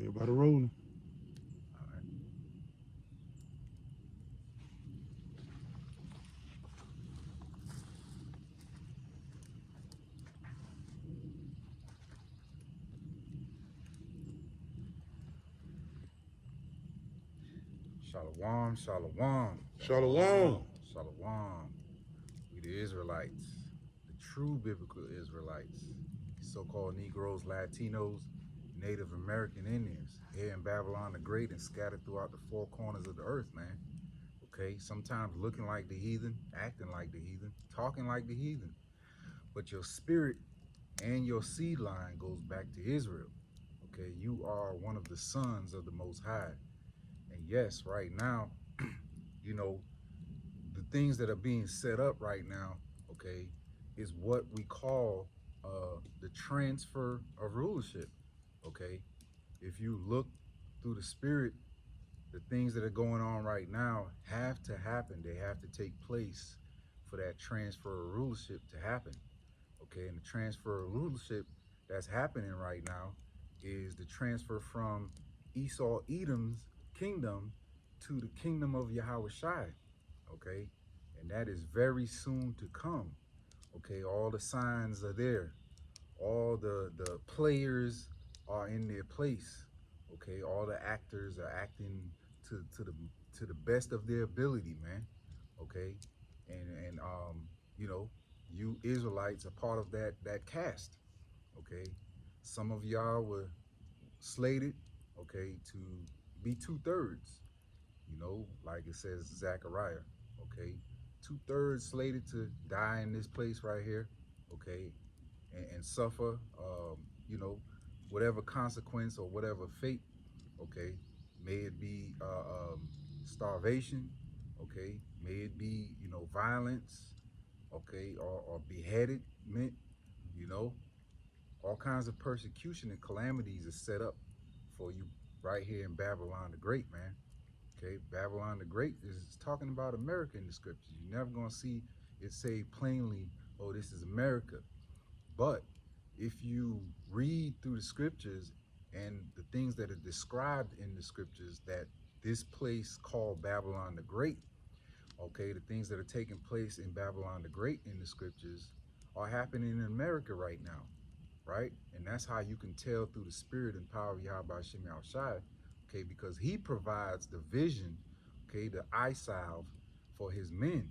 Everybody rolling. All right. Shalom, shalom, Shalom. shalom. We the Israelites, the true biblical Israelites, so-called Negroes, Latinos, Native American Indians, here in Babylon the Great and scattered throughout the four corners of the earth, man. Okay, sometimes looking like the heathen, acting like the heathen, talking like the heathen, but your spirit and your seed line goes back to Israel. Okay, you are one of the sons of the Most High. And yes, right now, you know, the things that are being set up right now, okay, is what we call the transfer of rulership. Okay, if you look through the spirit, the things that are going on right now have to happen. They have to take place for that transfer of rulership to happen. Okay, and the transfer of rulership that's happening right now is the transfer from Esau Edom's kingdom to the kingdom of Yahweh Shai. Okay, and that is very soon to come. Okay, all the signs are there, all the players are in their place. Okay, all the actors are acting to the best of their ability, man. Okay, and you know, you Israelites are part of that cast. Okay, some of y'all were slated, okay, to be 2/3. You know, like it says Zechariah. Okay, 2/3 slated to die in this place right here. Okay, and suffer, you know, whatever consequence or whatever fate, okay, may it be starvation, okay, may it be, you know, violence, okay, or beheaded, you know, all kinds of persecution and calamities are set up for you right here in Babylon the Great, man. Okay, Babylon the Great is talking about America in the scriptures. You're never gonna see it say plainly, oh, this is America. But if you read through the scriptures and the things that are described in the scriptures, that this place called Babylon the Great, okay, the things that are taking place in Babylon the Great in the scriptures are happening in America right now, right? And that's how you can tell through the spirit and power of Yahweh Shem Shai, okay, because he provides the vision, okay, the eye salve for his men,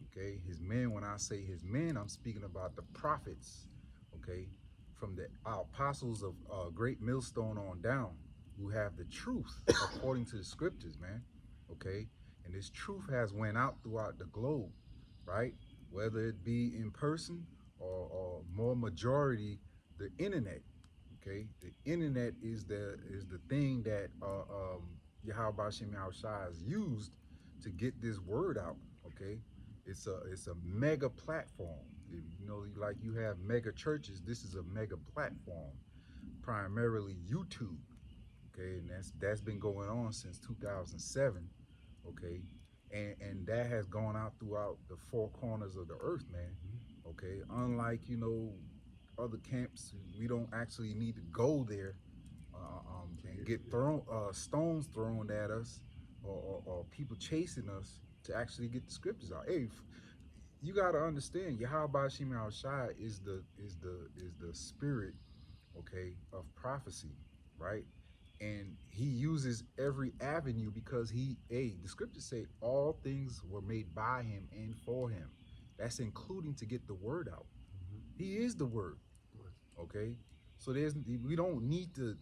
okay? His men, when I say his men, I'm speaking about the prophets, okay, from the apostles of Great Millstone on down, who have the truth according to the scriptures, man, okay? And this truth has went out throughout the globe, right? Whether it be in person or more majority, the internet, okay? The internet is the thing that Yahweh Shem Shai has used to get this word out, okay? It's a mega platform. You know, like you have mega churches, this is a mega platform, primarily YouTube, okay? And that's been going on since 2007, okay? And that has gone out throughout the four corners of the earth, man. Okay, unlike, you know, other camps, we don't actually need to go there and get thrown stones thrown at us, or people chasing us to actually get the scriptures out. Hey, you got to understand, Yahweh Shem Shai is the spirit, okay, of prophecy, right? And he uses every avenue because the scriptures say all things were made by him and for him. That's including to get the word out. He is the word, okay? So we don't need to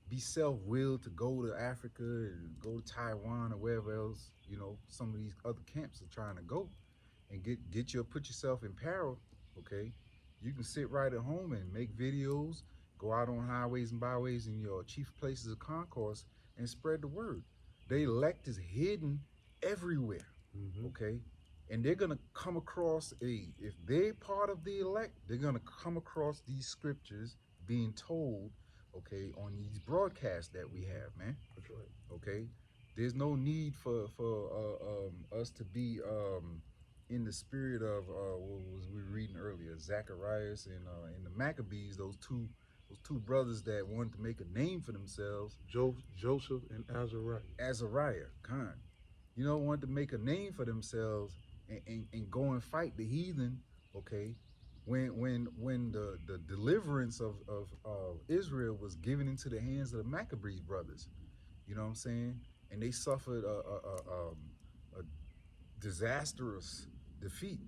be self-willed to go to Africa and go to Taiwan or wherever else, you know, some of these other camps are trying to go and put yourself in peril, okay? You can sit right at home and make videos, go out on highways and byways in your chief places of concourse and spread the word. The elect is hidden everywhere, okay? And they're gonna come across if they're part of the elect, they're gonna come across these scriptures being told, okay, on these broadcasts that we have, man. That's right. Okay, there's no need for us to be in the spirit of what was we reading earlier, Zacharias and the Maccabees, those two those two brothers that wanted to make a name for themselves. Joseph and Azariah. Azariah, Khan, wanted to make a name for themselves and go and fight the heathen. Okay, when the deliverance of Israel was given into the hands of the Maccabees brothers, you know what I'm saying, and they suffered a disastrous defeat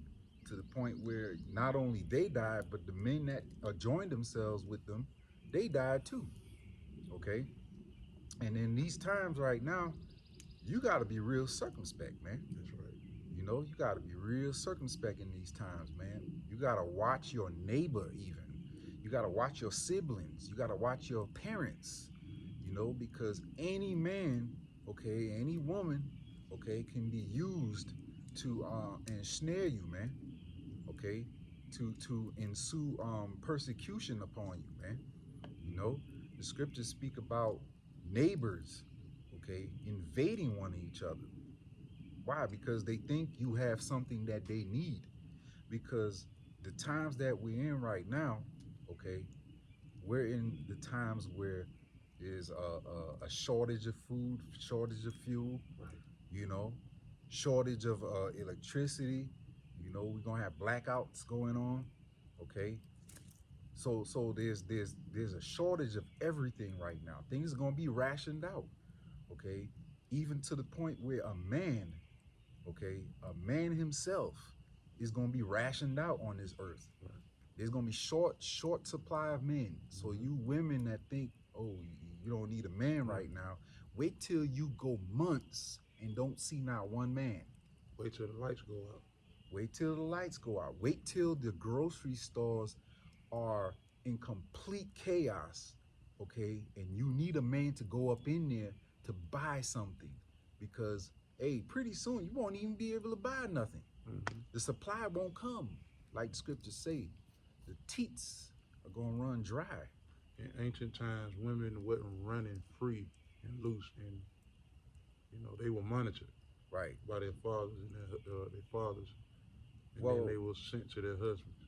to the point where not only they died, but the men that joined themselves with them, they died too. Okay, and in these times right now, you got to be real circumspect, man. That's right. You got to be real circumspect in these times, man. You got to watch your neighbor, even. You got to watch your siblings. You got to watch your parents, because any man, okay, any woman, okay, can be used to ensnare you, man. Okay, to ensue persecution upon you, man. The scriptures speak about neighbors, okay, invading one each other. Why? Because they think you have something that they need. Because the times that we're in right now, okay, we're in the times where there's a shortage of food, shortage of fuel, Right. Shortage of electricity. We're gonna have blackouts going on, okay. So there's a shortage of everything right now. Things are gonna be rationed out, okay, even to the point where a man himself is gonna be rationed out on this earth. Right. There's gonna be short supply of men. So you women that think, oh, you don't need a man right now, wait till you go months and don't see not one man. Wait till the lights go out. Wait till the lights go out. Wait till the grocery stores are in complete chaos, okay? And you need a man to go up in there to buy something, because, hey, pretty soon you won't even be able to buy nothing. Mm-hmm. The supply won't come, like the scriptures say. The teats are gonna run dry. In ancient times, women wasn't running free and loose, and they were monitored Right. by their fathers and their fathers, and Well, then they were sent to their husbands.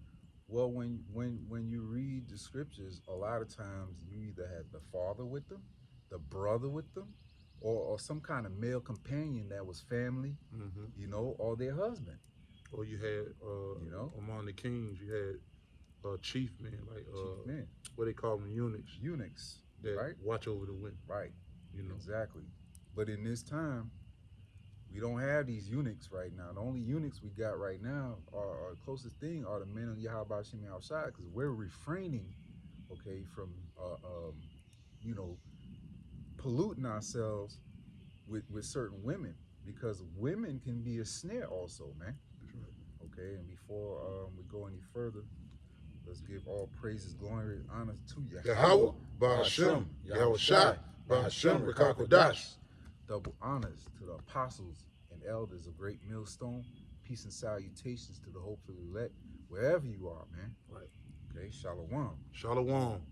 Well, when you read the scriptures, a lot of times you either had the father with them, the brother with them, or some kind of male companion that was family, Mm-hmm. Or their husband. Or you had, among the kings, you had chief men, like Chief men, what they call them, eunuchs, that right? watch over the women. Right. You know. Exactly. But in this time, we don't have these eunuchs right now. The only eunuchs we got right now are the closest thing are the men of Yahweh Shemi outside, because we're refraining, okay, from you know, polluting ourselves with certain women, because women can be a snare also, man. That's right. Okay, and before we go any further, let's give all praises, glory, and honor to Yahweh, Ba'ashem, Yahweh Shai, Ba'ashem, Rekakodash. Double honors to the apostles and elders of Great Millstone. Peace and salutations to the hopeful elect, wherever you are, man. Right. Okay, shalom. Shalom.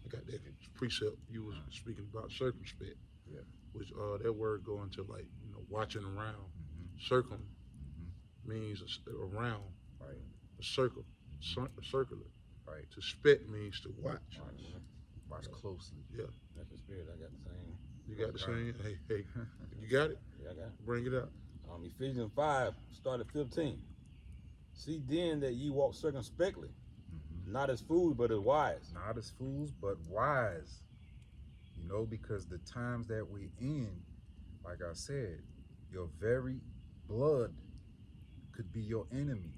I got that precept you was speaking about, circumspect. Yeah. Which that word go into, like, watching around. Mm-hmm. Circling Mm-hmm. means around. Right. A circle. Circular. Right. To spect means to watch. Watch closely. Yeah. That's the spirit. I got the same. You got the same? Hey. You got it? Yeah, I got it. Bring it up. Ephesians 5, start at 15. See then that ye walk circumspectly, not as fools, but as wise. Not as fools, but wise. Because the times that we're in, like I said, your very blood could be your enemy.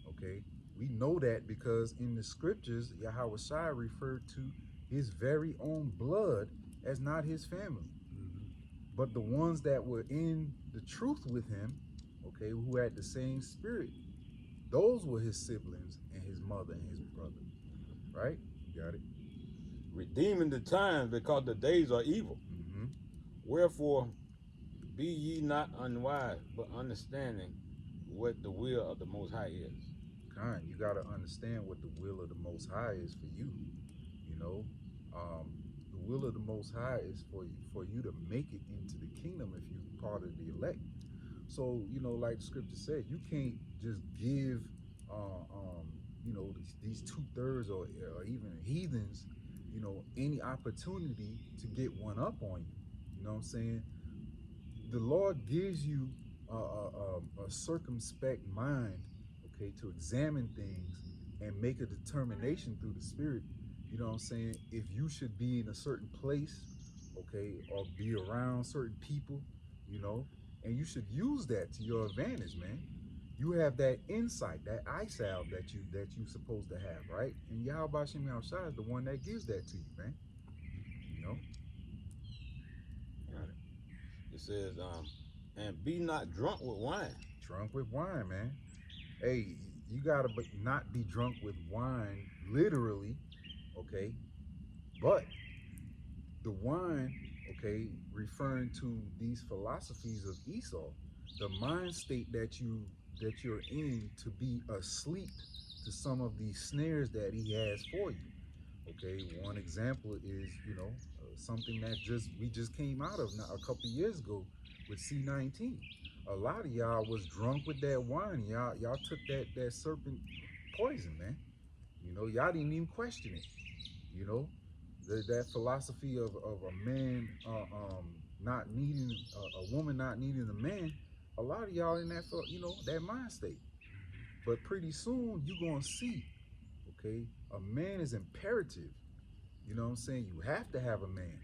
Okay? We know that because in the scriptures, Yahweh Shai referred to his very own blood as not his family. But the ones that were in the truth with him, okay, who had the same spirit, those were his siblings and his mother and his brother. Right? You got it? Redeeming the times, because the days are evil. Mm-hmm. Wherefore, be ye not unwise, but understanding what the will of the Most High is. You got to understand what the will of the Most High is for you. The will of the Most High is for you to make it into the kingdom if you're part of the elect. So, like the scripture said, you can't just give you know, these 2/3 or even heathens, you know, any opportunity to get one up on you. You know what I'm saying? The Lord gives you a circumspect mind, okay, to examine things and make a determination through the Spirit. You know what I'm saying? If you should be in a certain place, okay, or be around certain people, you know, and you should use that to your advantage, man. You have that insight, that eye salve that you supposed to have, right? And Yahweh Shem Yahushua is the one that gives that to you, man. You know? Right. It says, and be not drunk with wine. Drunk with wine, man. Hey, you gotta not be drunk with wine, literally, okay? But the wine, okay, referring to these philosophies of Esau, the mind state that you're in to be asleep to some of these snares that he has for you. Okay, one example is, you know, something that we just came out of a couple years ago with C19. A lot of y'all was drunk with that wine. Y'all took that serpent poison, man. You know, y'all didn't even question it. You know, that philosophy of a man not needing a woman not needing a man. A lot of y'all in that, you know, that mind state. But pretty soon you gonna see, okay, a man is imperative. You know what I'm saying? You have to have a man.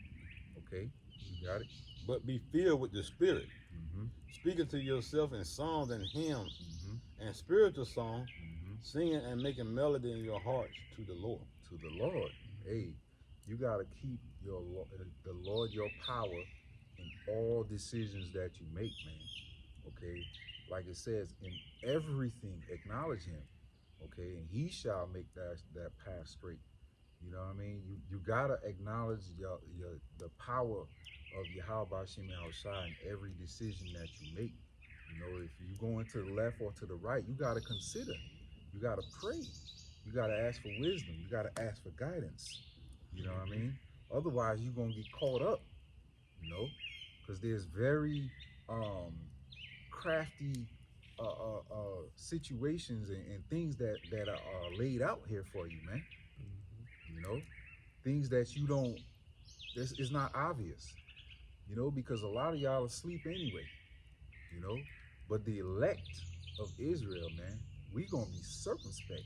Okay, you got it. But be filled with the Spirit, Mm-hmm. speaking to yourself in songs and hymns Mm-hmm. and spiritual songs, Mm-hmm. singing and making melody in your hearts to the Lord. To the Lord. Hey, you gotta keep the Lord your power in all decisions that you make, man. Okay, like it says, in everything acknowledge Him. Okay, and He shall make that path straight. You know what I mean? You gotta acknowledge the power of Yahweh Shem Yahushua in every decision that you make. You know, if you going to the left or to the right, you gotta consider. You gotta pray. You gotta ask for wisdom. You gotta ask for guidance. You know what I mean? Otherwise, you're gonna get caught up. You know, because there's very crafty situations and things that are laid out here for you, man. You know, things that you don't. This is not obvious. You know, because a lot of y'all are asleep anyway. You know, but the elect of Israel, man, we gonna be circumspect.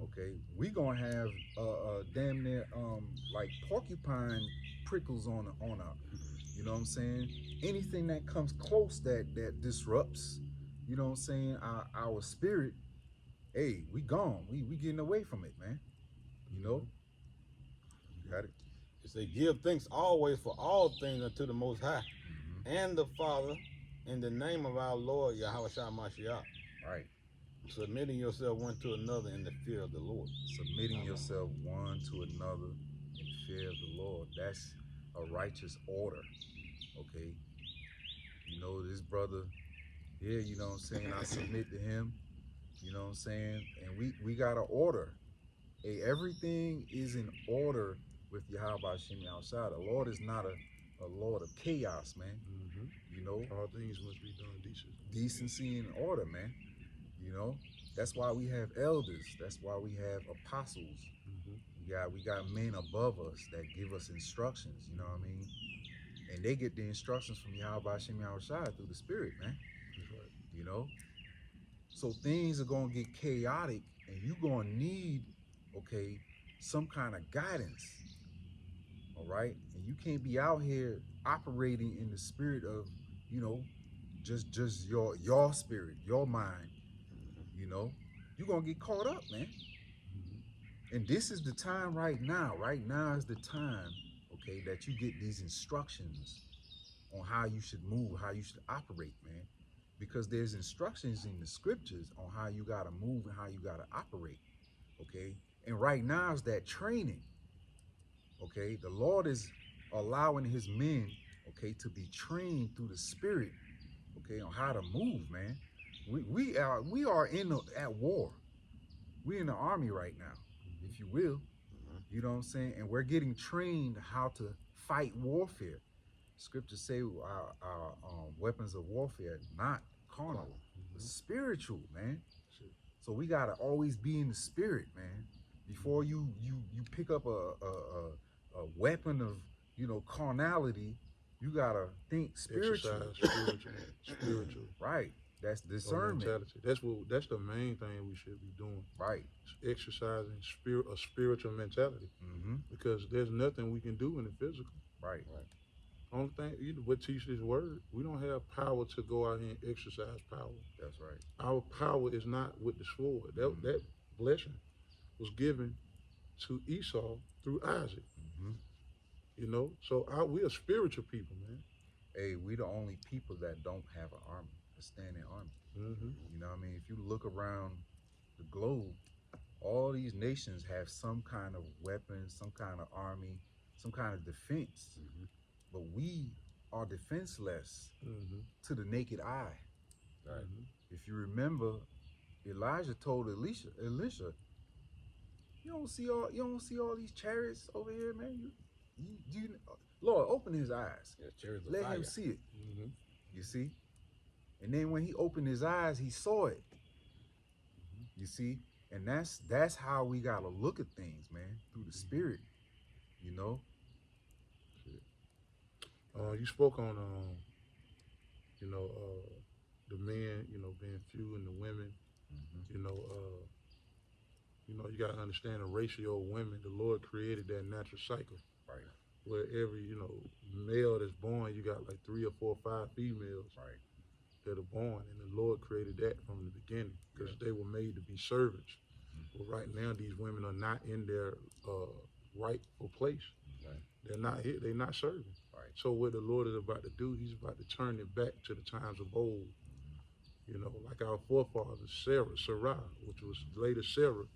Okay, we gonna have damn near like porcupine prickles on you know what I'm saying? Anything that comes close that disrupts, you know what I'm saying, our spirit, hey, we gone. We getting away from it, man. You know? You got it. It say, give thanks always for all things unto the Most High and the Father in the name of our Lord Yahweh Shah Mashiach. Right. Submitting yourself one to another in the fear of the Lord. Submitting yourself one to another in fear of the Lord. That's a righteous order. Okay. You know, this brother here, you know what I'm saying? I submit to him, you know what I'm saying? And we got an order. Hey, everything is in order with Yahweh Shem Yahushua. The Lord is not a Lord of chaos, man. You know, All things must be done decently. Decency and order, man. You know, that's why we have elders. That's why we have apostles. We got men above us that give us instructions. You know what I mean? And they get the instructions from Yahweh Shem Yahushua through the Spirit, man. That's right. You know, so things are gonna get chaotic, and you gonna need, okay, some kind of guidance. All right, and you can't be out here operating in the spirit of, you know, just your spirit, your mind. You know, you're gonna get caught up, man. And this is the time right now. Right now is the time, okay, that you get these instructions on how you should move, how you should operate, man. Because there's instructions in the scriptures on how you gotta move and how you gotta operate, okay? And right now is that training, okay? The Lord is allowing His men, okay, to be trained through the Spirit, okay, on how to move, man. We are at war. We're in the army right now, if you will. You know what I'm saying? And we're getting trained how to fight warfare. Scriptures say our weapons of warfare not carnal, but spiritual, man. So we gotta always be in the spirit, man. Before you pick up a weapon of, you know, carnality, you gotta think spiritually. Exercise spiritually. Right. That's Or discernment. mentality. That's the main thing we should be doing. Right. Exercising a spiritual mentality. Mm-hmm. Because there's nothing we can do in the physical. Right. Only thing what teach this word, we don't have power to go out here and exercise power. That's right. Our power is not with the sword. That blessing was given to Esau through Isaac. Mm-hmm. You know, so we are spiritual people, man. Hey, we the only people that don't have an army, a standing army. Mm-hmm. You know what I mean? If you look around the globe, all these nations have some kind of weapons, some kind of army, some kind of defense. Mm-hmm. But we are defenseless Mm-hmm. to the naked eye. Right. Mm-hmm. If you remember, Elijah told Elisha, you don't see all these chariots over here, man. You Lord, open his eyes. Yeah, chariots of Let fire. him see it. Mm-hmm. You see? And then when he opened his eyes, he saw it. You see? And that's how we gotta look at things, man, through the spirit. You know? You spoke on, the men, being few and the women. Mm-hmm. You got to understand the ratio of women. The Lord created that natural cycle. Right. Where every, male that's born, you got like 3 or 4 or 5 females Right. that are born. And the Lord created that from the beginning because they were made to be servants. Mm-hmm. But right now, these women are not in their rightful place. Right. They're not here. They're not serving. Right. So what the Lord is about to do, he's about to turn it back to the times of old. Like our forefathers, Sarah, which was later Sarah,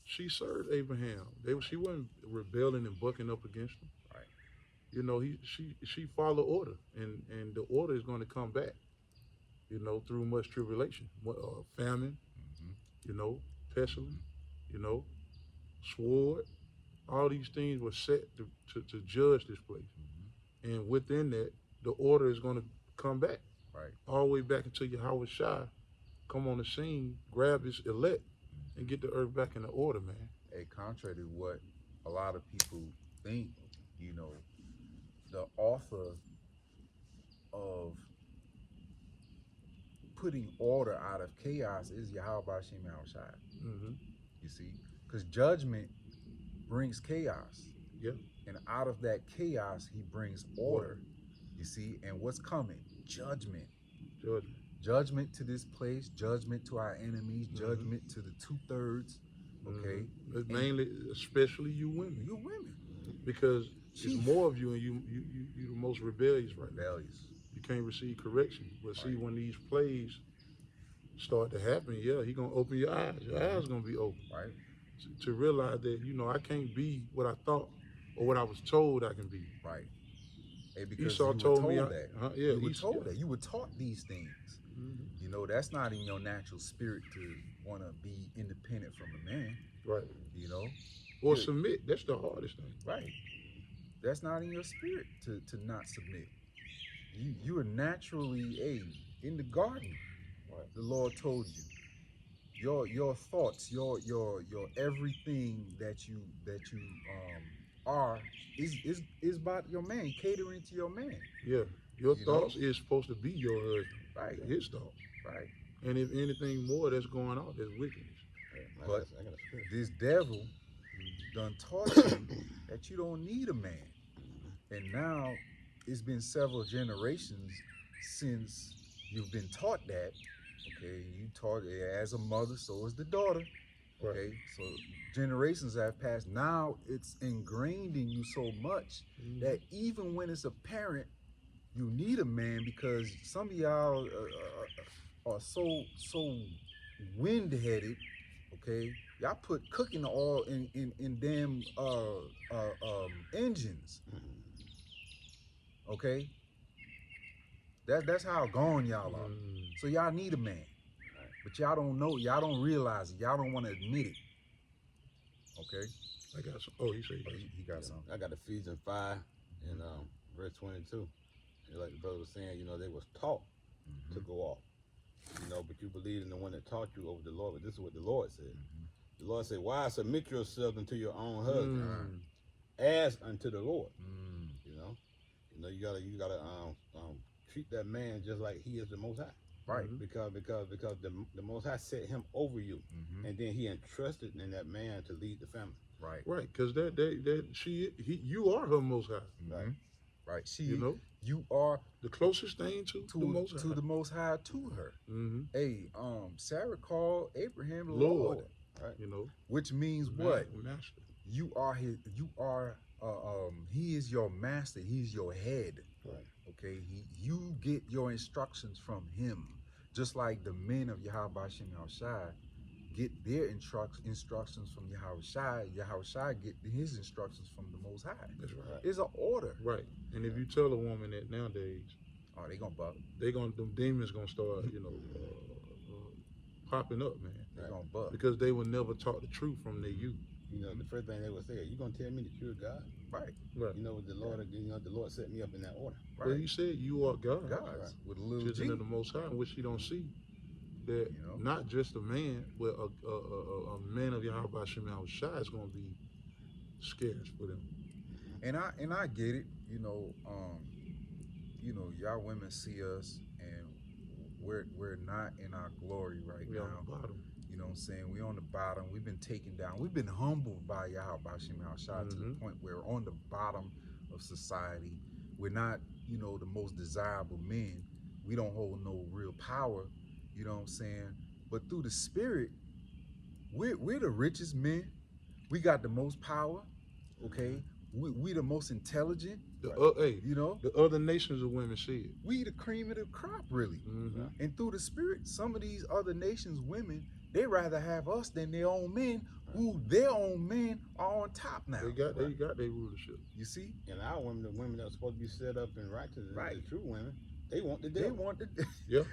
she served Abraham. She wasn't rebelling and bucking up against him. Right. She followed order, and the order is going to come back. Through much tribulation, famine, Mm-hmm. pestilence, sword. All these things were set to judge this place, and within that, the order is going to come back. Right. All the way back until Yahweh Shai come on the scene, grab his elect, and get the earth back in the order, man. Hey, contrary to what a lot of people think, the author of putting order out of chaos is Yahweh Bashim Shai. Mm-hmm. You see? Because judgment brings chaos. Yeah. And out of that chaos, he brings order. You see? And what's coming? Judgment. Judgment. Judgment to this place, judgment to our enemies, judgment to the 2/3. Okay? But mainly, especially you women. You women. Because Chief. it's more of you, and you the most rebellious right now. Rebellious. You can't receive correction. But see, Right. when these plays start to happen, he gonna open your eyes. Your eyes gonna be open Right? to realize that I can't be what I thought or what I was told I can be. Right. Hey, because Esau you were told me that. yeah, you were Esau- told that. You were taught these things. Mhm. That's not in your natural spirit to want to be independent from a man. Right. Yeah. Or submit. That's the hardest thing. Right. That's not in your spirit to not submit. You are naturally in the garden. Right. The Lord told you. Your thoughts, your everything that you are is about your man, catering to your man. Yeah. Your You thoughts know? is supposed to be your husband. Right. His thoughts. Right. And if anything more that's going on, there's wickedness. Yeah, But I got a spirit. this devil done taught you that you don't need a man. And now it's been several generations since you've been taught that. Okay, you taught it as a mother, so is the daughter. Okay, so generations have passed. Now it's ingrained in you so much that even when it's apparent, you need a man, because some of y'all are so wind-headed. Okay, y'all put cooking oil in damn engines. Okay, that's how gone y'all are. So y'all need a man, but y'all don't know. Y'all don't realize it. Y'all don't want to admit it. Okay. I got some. Oh, he said He got something. I got Ephesians 5 and verse 22. And like the brother was saying, they was taught to go off. you know, but you believe in the one that taught you over the Lord. But this is what the Lord said. Mhm. The Lord said, "Why submit yourselves unto your own husband, Mm. as unto the Lord." Mm. You know, you gotta treat that man just like he is the Most High, Right. Mhm. because the Most High set him over you, Mhm. and then He entrusted in that man to lead the family. Right. Right, because you are her most high. Right. Mhm. Right. You She, know, you are the closest thing to the most high. the Most High to her. Mm-hmm. Hey, Sarah called Abraham the Lord. Lord, Right. You know, which means what? Master. You are his. You are. He is your master. He's your head. Right. Okay. You get your instructions from him, just like the men of Yahweh Shem Shai get their instructions from Yahweh Shai. Yahweh Shai get his instructions from the Most High. That's right. Right. It's an order. Right. And if you tell a woman that nowadays, Oh, they gonna buck. them demons gonna start, popping up, man, They Right. gonna buck. because they were never taught the truth from their youth. You know, the first thing they would say, "You gonna tell me that you're God?" Right. Right. You know, the Lord, the Lord set me up in that order. Well, Right. he said you are God, Gods Right. with a little children G. of the Most High, which he don't see that You know. not just a man, but a man of Yahweh Shem Shai is gonna be scarce for them. And I get it. Y'all women see us, and we're not in our glory right We now. on the bottom. You know what I'm saying? We're on the bottom. We've been taken down. We've been humbled by Yahweh Shem Shai to the Mhm. point where we're on the bottom of society. We're not, the most desirable men. We don't hold no real power. You know what I'm saying? But through the spirit, we're the richest men. We got the most power. Okay, we the most intelligent. Hey, You know, the other nations of women see it. we the cream of the crop, really. Mm-hmm. And through the spirit, some of these other nations' women, they rather have us than their own men, who their own men are on top now. They got their rulership. You see, And our women, the women that are supposed to be set up in righteousness, Right. the true women, they want the they devil. want the. Yeah.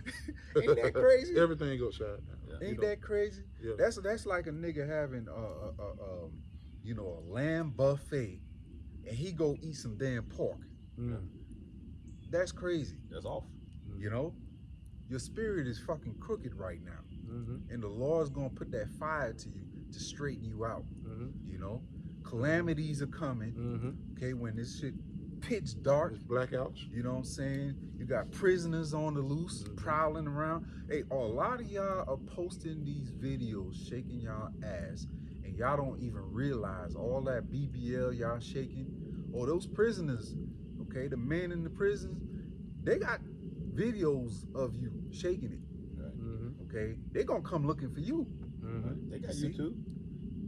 Ain't that crazy? Everything goes side now. Yeah. Ain't that crazy? Yeah. That's like a nigga having a lamb buffet, and he go eat some damn pork. Mm. That's crazy. That's off. You know, your spirit is fucking crooked right now, Mm-hmm. and the Lord's gonna put that fire to you to straighten you out. Mm-hmm. You know, calamities are coming. Mm-hmm. Okay, when this shit pitch dark. It's blackouts. You know what I'm saying? You got prisoners on the loose, prowling around. Hey, a lot of y'all are posting these videos shaking y'all ass, and y'all don't even realize all that BBL y'all shaking. Oh, those prisoners, okay, the men in the prisons, they got videos of you shaking it. Right. Mm-hmm. Okay, they gonna come looking for you. Mm-hmm. They got See? YouTube.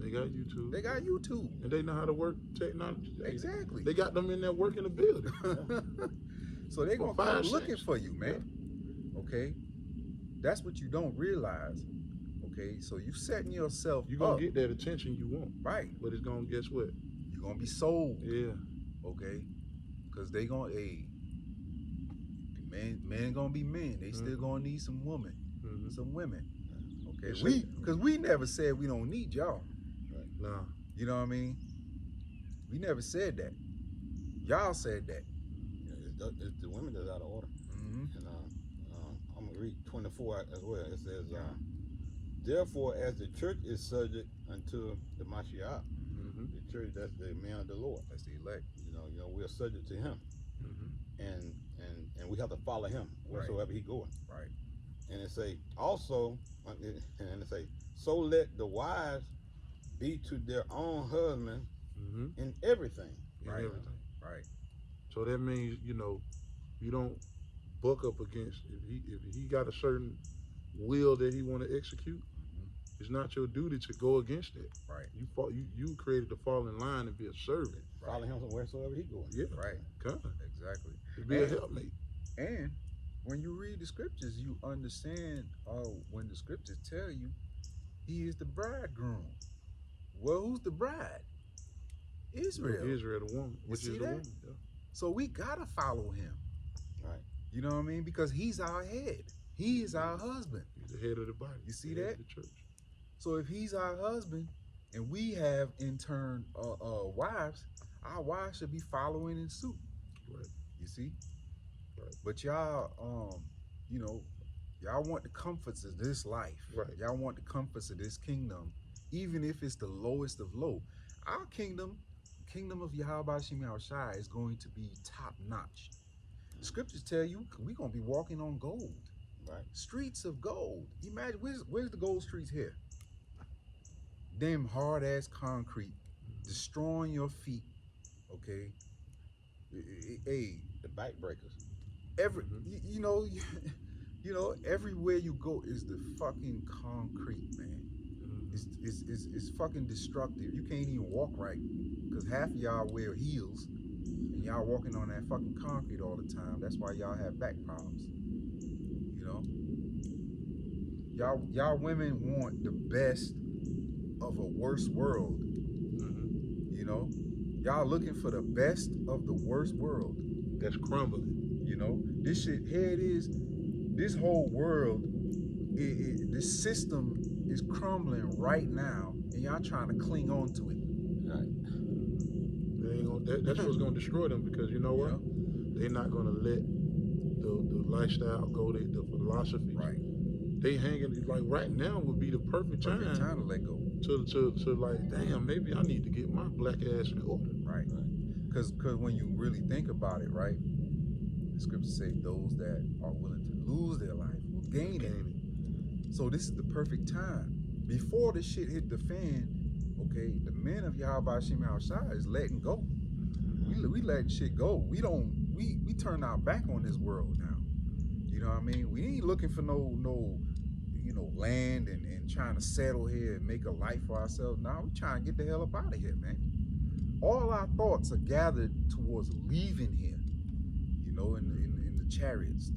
They got YouTube. They got YouTube. And they know how to work technology. Exactly. They got them in there working the building. So they gonna For come 5 looking cents. for you, man. Okay, that's what you don't realize. Okay, so you setting yourself You're going up, to get that attention you want. right. But it's going to, guess what? You're gonna be sold, Yeah. okay? Because they gonna, men gonna be men. They still gonna need some women, Mm-hmm. some women. Okay, Yes, because we never said we don't need y'all. Nah. You know what I mean? We never said that. Y'all said that. Yeah, it's the women that's out of order. Mm-hmm. And I'm gonna read 24 as well. It says, "Therefore, as the church is subject unto the Mashiach, Mm-hmm. the church, that's the man of the Lord. That's the elect. You know, we're subject to Him, Mm-hmm. and we have to follow Him wheresoever He goeth. Right. And it say also, and it say, so let the wives be to their own husband Mm-hmm. in everything." And Right. everything. Right. So that means, you don't buck up against, if he got a certain will that he want to execute, it's not your duty to go against it. Right. You created to fall in line and be a servant. Follow Him wheresoever He goeth. Yeah. Right. Come. Exactly. To be a helpmate. And when you read the scriptures, you understand when the scriptures tell you he is the bridegroom. Well, who's the bride? Israel. Israel, the woman, which see is the that? woman. Yeah. So we gotta follow him. Right. You know what I mean? Because he's our head. He is our husband. He's the head of the body. You see the head that? of the church. So if he's our husband, and we have in turn wives, our wives should be following in suit. Right. You see? Right. But y'all, Y'all want the comforts of this life. Right. Y'all want the comforts of this kingdom, even if it's the lowest of low. Our kingdom of Yahweh Shem Shai, is going to be top notch. Scriptures tell you we're gonna be walking on gold, Right. streets of gold. Imagine where's the gold streets here? Them hard ass concrete, destroying your feet. Okay. Hey, The backbreakers. you know, you know, everywhere you go is the fucking concrete, man. It's fucking destructive. You can't even walk right because half of y'all wear heels and y'all walking on that fucking concrete all the time. That's why y'all have back problems. You know, y'all women want the best of a worse world. You know, y'all looking for the best of the worst world. That's crumbling. You know, this shit here it is. This whole world, this system is crumbling right now, and y'all trying to cling on to it. Right. They ain't gonna, that's what's gonna destroy them because you know what? They're not gonna let the lifestyle go. The philosophy. Right. They hanging like right now would be the perfect time to let go. to like, damn, maybe I need to get my black ass in order. Right. Because when you really think about it, right, the scriptures say those that are willing to lose their life will gain it. So this is the perfect time. Before this shit hit the fan, okay, the men of Yahweh Shem Shai is letting go. We letting shit go. We turn our back on this world now. You know what I mean? We ain't looking for no you know, land and trying to settle here and make a life for ourselves. Now we trying to get the hell up out of here, man. All our thoughts are gathered towards leaving here. You know, in the chariots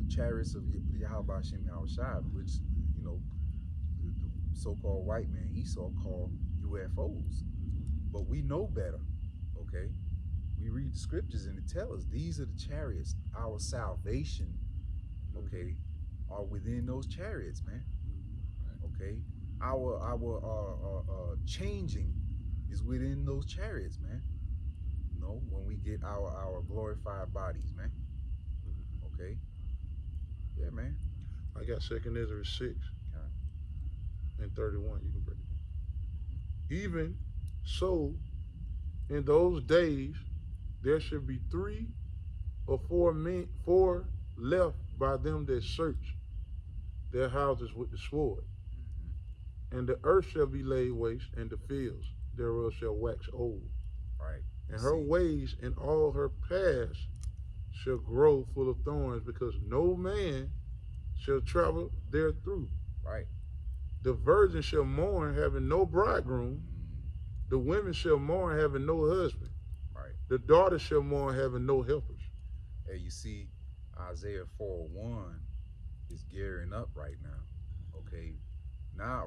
of Yahweh Shem Shai, which, you know, the so-called white man Esau called UFOs. But we know better, okay? We read the scriptures and it tells us these are the chariots. Our salvation, okay, are within those chariots, man. Okay, our changing is within those chariots, man. You know, when we get our glorified bodies, man. Okay. Yeah, man. I got 2nd Ezra 6 and 31. You can break it down. Even so, in those days, there should be 3 or 4 men, 4 left by them that search their houses with the sword. And the earth shall be laid waste, and the fields thereof shall wax old. Right. And her ways and all her paths shall grow full of thorns, because no man shall travel therethrough. Right. The virgin shall mourn, having no bridegroom. The women shall mourn, having no husband. Right. The daughter shall mourn, having no helpers. Hey, you see, Isaiah 4:1 is gearing up right now. Okay.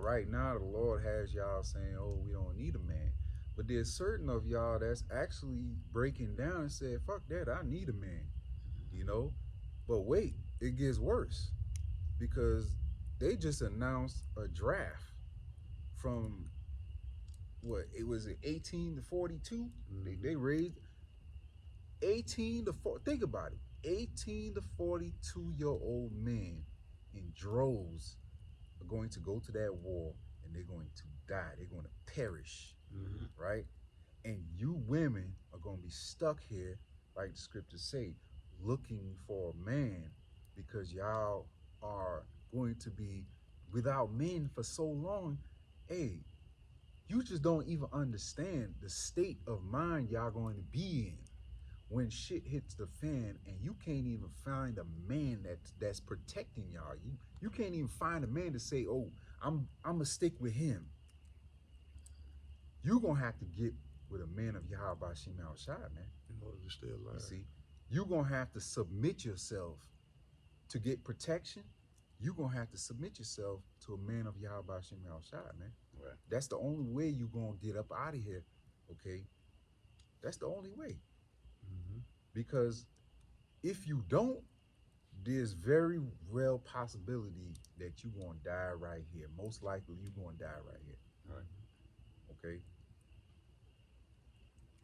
Right now, the Lord has y'all saying, oh, we don't need a man. But there's certain of y'all that's actually breaking down and said, fuck that, I need a man. You know? But wait, it gets worse. Because they just announced a draft from, what, it was 18 to 42? They raised 18 to 40, think about it. 18 to 42-year-old men in droves are going to go to that war and they're going to die. They're going to perish, right? And you women are going to be stuck here, like the scriptures say, looking for a man because y'all are going to be without men for so long. Hey, you just don't even understand the state of mind y'all going to be in when shit hits the fan and you can't even find a man that's protecting y'all. You can't even find a man to say, oh, I'm gonna stick with him. You're gonna have to get with a man of Yahweh Shem Shai, man. In order to stay alive. You see, you're gonna have to submit yourself to get protection. You're gonna have to submit yourself to a man of Yahweh Shem Shai, man. Right. That's the only way you're gonna get up out of here, okay? That's the only way. Because if you don't, there's very real possibility that you're going to die right here. Most likely you're going to die right here. Right. Okay?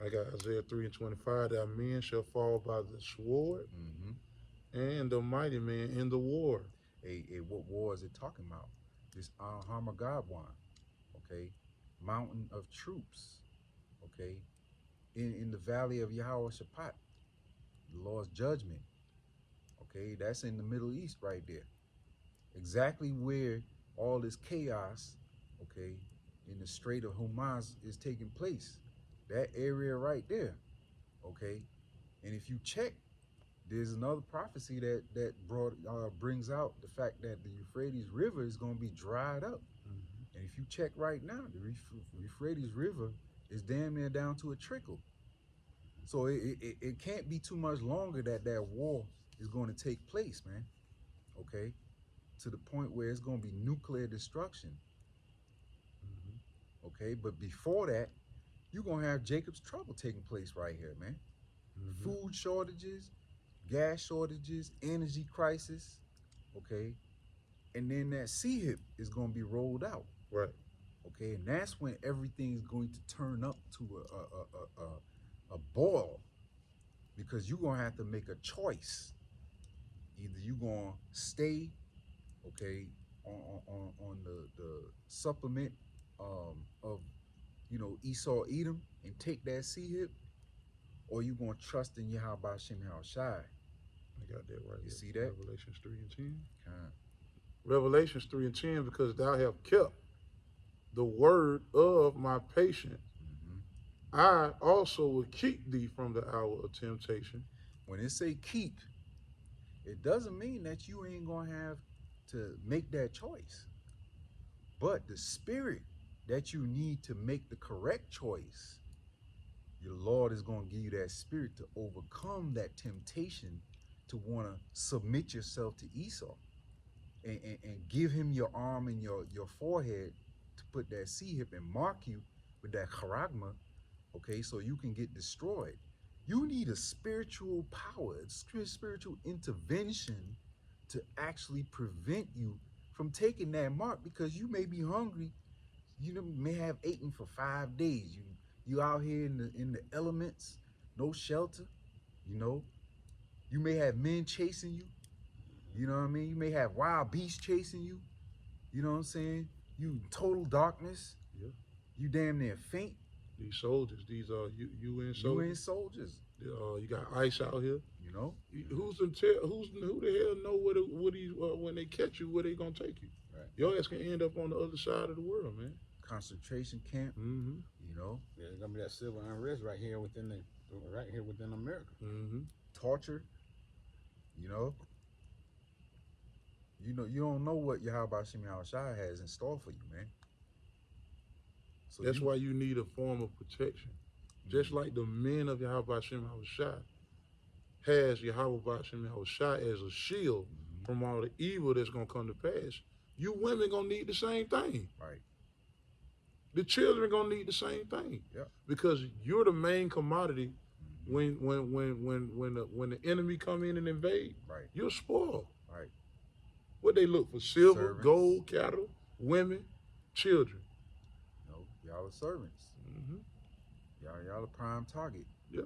I got Isaiah 3 and 25, that men shall fall by the sword and the mighty man in the war. What war is it talking about? This Harmagabwan, okay, mountain of troops, okay, in the valley of Yahweh Shaphat, the Lord's judgment, okay, that's in the Middle East right there, exactly where all this chaos, okay, in the Strait of Hormuz is taking place, that area right there, okay, and if you check, there's another prophecy that brings out the fact that the Euphrates River is going to be dried up. Mm-hmm. And if you check right now, the Euphrates River is damn near down to a trickle. So it can't be too much longer that war is going to take place, man. Okay, to the point where it's going to be nuclear destruction. Mm-hmm. Okay, but before that, you're going to have Jacob's trouble taking place right here, man. Mm-hmm. Food shortages, gas shortages, energy crisis, okay, and then that sea hip is going to be rolled out, Right. okay, and that's when everything's going to turn up to a boil, because you're going to have to make a choice. Either you're going to stay, okay, on the supplement of Esau Edom and take that sea hip, or you going to trust in Yahweh Shem Shai. I got that right. You here. see that? Revelations 3 and 10. Kind. Revelations 3 and 10, because thou have kept the word of my patience, I also will keep thee from the hour of temptation. When it say keep, it doesn't mean that you ain't gonna have to make that choice. But the spirit that you need to make the correct choice, your Lord is gonna give you that spirit to overcome that temptation to want to submit yourself to Esau and give him your arm and your forehead to put that sea hip and mark you with that charagma, okay, so you can get destroyed. You need a spiritual power, a spiritual intervention to actually prevent you from taking that mark, because you may be hungry. You may have eaten for 5 days. You out here in the elements, no shelter. You may have men chasing you. You know what I mean? You may have wild beasts chasing you. You know what I'm saying? You in total darkness. Yeah. You damn near faint. These soldiers, these UN soldiers. UN soldiers. You got ICE out here. You know? Who the hell know when they catch you, where they gonna take you? Right. Your ass can end up on the other side of the world, man. Concentration camp. Mm-hmm. You know? Yeah, there's gonna be that civil unrest right here within America. Mm-hmm. Torture. You know? You don't know what Yahweh Shem Shai has in store for you, man. So That's why you need a form of protection. Just like the men of Yahweh Shem Shai has Yahweh Shem Shai as a shield from all the evil that's gonna come to pass. You women gonna need the same thing. Right. The children gonna need the same thing. Yeah. Because you're the main commodity when the enemy come in and invade. Right. You're spoiled. Right. What they look for? Silver, Servants. gold, cattle, women, children. Y'all are servants. Mm-hmm. Y'all a prime target. Yeah.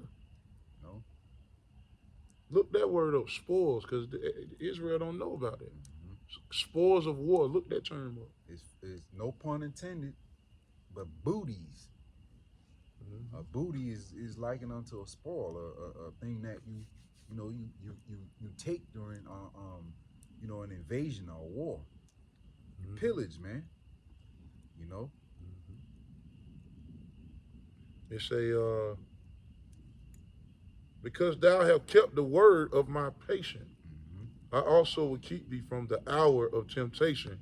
Look that word up, spoils, because Israel don't know about it. Spoils of war. Look that term up. It's no pun intended, but booties. A booty is likened unto a spoil, a thing that you take during an invasion or a war. You pillage, man. It say, because thou have kept the word of my patience, I also will keep thee from the hour of temptation,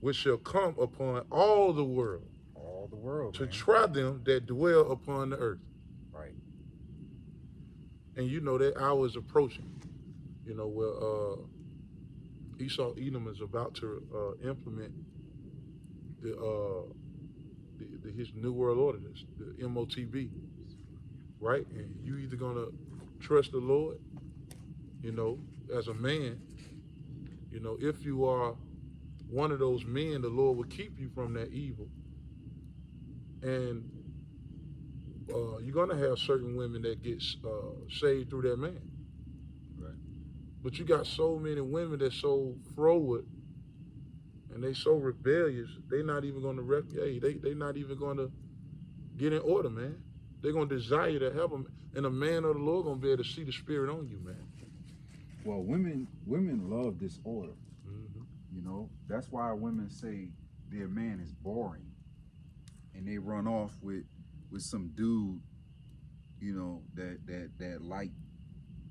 which shall come upon all the world. All the world, to man. try them that dwell upon the earth. Right. And that hour is approaching. Where Esau Edom is about to implement his New World Order, the MOTB, right? And you either gonna trust the Lord, as a man, if you are one of those men, the Lord will keep you from that evil. And you're gonna have certain women that get saved through that man. Right. But you got so many women that's so froward and they so rebellious, they not even gonna they not even gonna get in order, man. They're gonna desire to have them, and a man of the Lord gonna be able to see the spirit on you, man. Well, women love disorder. Mm-hmm. You know, that's why women say their man is boring, and they run off with some dude, you know, that like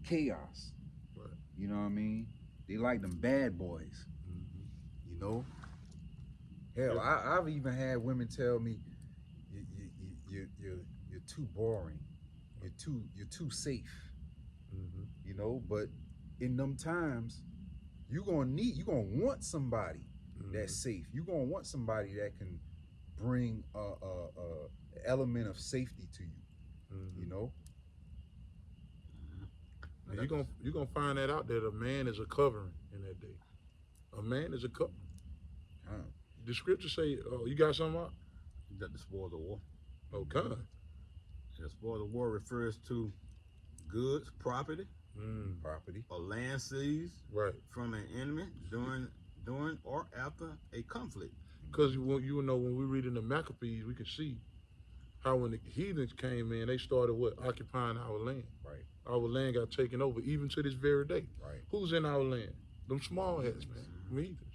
chaos. Right. You know what I mean? They like them bad boys. Mm-hmm. You know. Hell, Yeah. I've even had women tell me, you're too boring. You're too safe. Mm-hmm. You know, but in them times, you gonna want somebody that's safe. You gonna want somebody that can bring a element of safety to you. Mm-hmm. You know. Now you're gonna find that out that a man is a covering in that day. A man is a covering. The scripture say, "Oh, you got something out?" You got the spoils of war. Oh, God. And the spoils of war refers to goods, property, Property. or land seized Right. from an enemy during or after a conflict. Because you know when we read in the Maccabees, we can see how when the heathens came in, they started occupying our land. Right. Our land got taken over, even to this very day. Right. Who's in our land? Them small heads, man. Them heathens.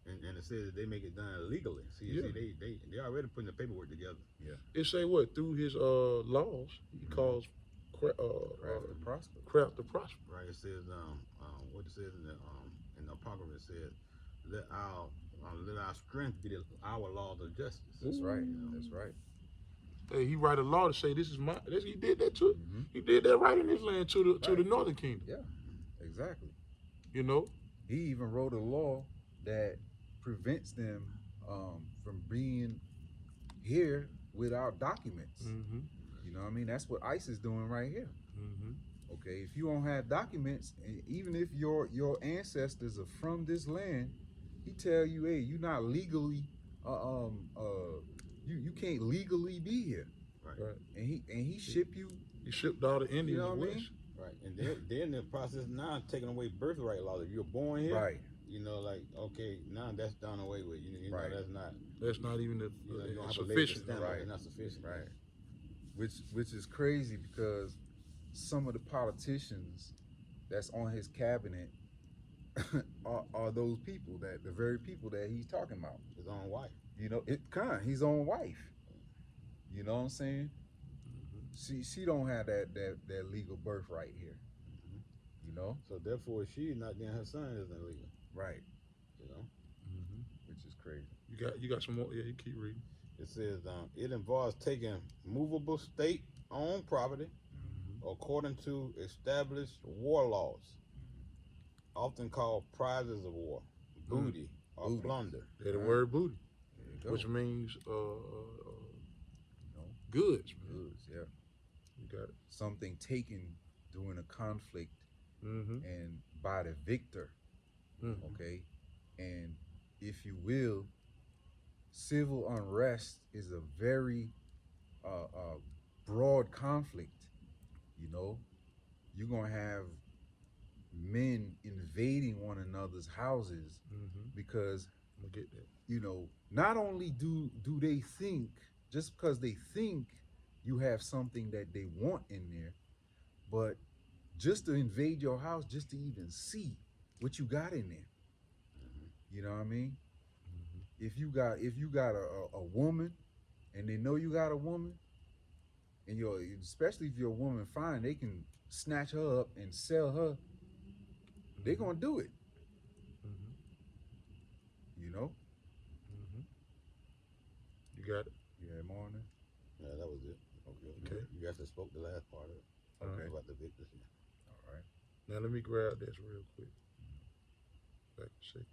And it says that they make it done legally. See, they already putting the paperwork together. Yeah. It say what? Through his laws, he calls Craft to prosper. craft to prosper. Right. It says what it says in the Apocrypha, it says let our strength be our laws of justice. That's right. You know? That's right. Hey, he write a law to say this is my. He did that too. Mm-hmm. He did that right in his land to the northern kingdom. Yeah. Exactly. You know. He even wrote a law that prevents them from being here without documents. Mm-hmm. You know what I mean? That's what ICE is doing right here. Mm-hmm. Okay, if you don't have documents, and even if your ancestors are from this land, he tell you, hey, you're not legally, you can't legally be here. Right. And he ship you. He shipped all the Indians You know what I mean? west. Right. And they're in the process now of taking away birthright laws. If you're born here, Right. you know, like, okay, now that's done away with. You know, Right. That's not even you don't have a leg to sufficient. stand on. Right. It's not sufficient. Right. Which is crazy because some of the politicians that's on his cabinet are those people, that the very people that he's talking about. His own wife. You know, his own wife. You know what I'm saying? She don't have that legal birthright here. You know? So therefore, she not then her son isn't legal. Right. You know. Which is crazy. You got some more? Yeah, you keep reading. It says it involves taking movable state-owned property according to established war laws, often called prizes of war, booty, or Booty. plunder. Yeah, the word booty, There you go. which means You know, goods. Man. goods, yeah. You got it. Something taken during a conflict Mm-hmm. and by the victor. Mm-hmm. Okay, and if you will, civil unrest is a very broad conflict. You know, you're gonna have men invading one another's houses Mm-hmm. because, I get that. you know, not only do they think, just because they think you have something that they want in there, but just to invade your house, just to even see what you got in there. You know what I mean? Mm-hmm. If you got a woman, and they know you got a woman, and especially if you're a woman fine, they can snatch her up and sell her. They're gonna do it. Mm-hmm. You know? Mm-hmm. You got it. You had more on there? Yeah, that was it. Okay. You actually spoke the last part of it. Okay. About the victors. Yeah. All right. Now let me grab this real quick. Back a second.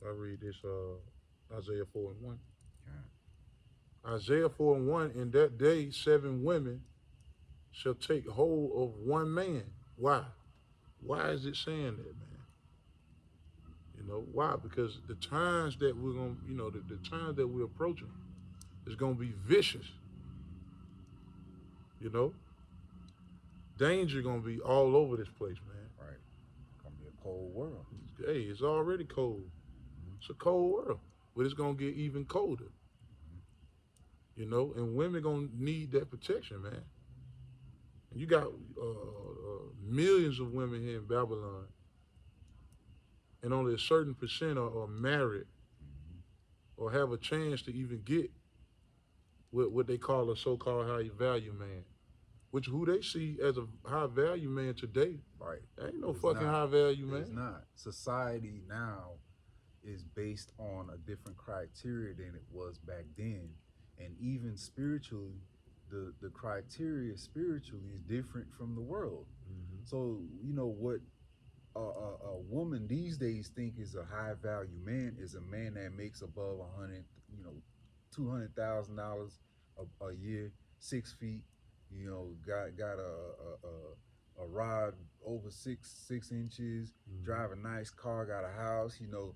I read this Isaiah 4:1. Okay. Isaiah 4:1, in that day 7 women shall take hold of one man. Why? Why is it saying that, man? You know, why? Because the times that we're going to, you know, the times that we're approaching is going to be vicious. You know? Danger going to be all over this place, man. Right. cold world. Hey, it's already cold. It's a cold world, but it's gonna get even colder. You know, and women gonna need that protection, man. And you got millions of women here in Babylon, and only a certain percent are married or have a chance to even get what they call a so-called high value man, which who they see as a high value man today. Right. Ain't no It's fucking not. high value man. It's not. Society now is based on a different criteria than it was back then. And even spiritually, the criteria spiritually is different from the world. Mm-hmm. So, you know, what a woman these days think is a high value man is a man that makes above 100, you know, $200,000 a year, 6 feet, you know, got a rod over six inches, drive a nice car, got a house, you know,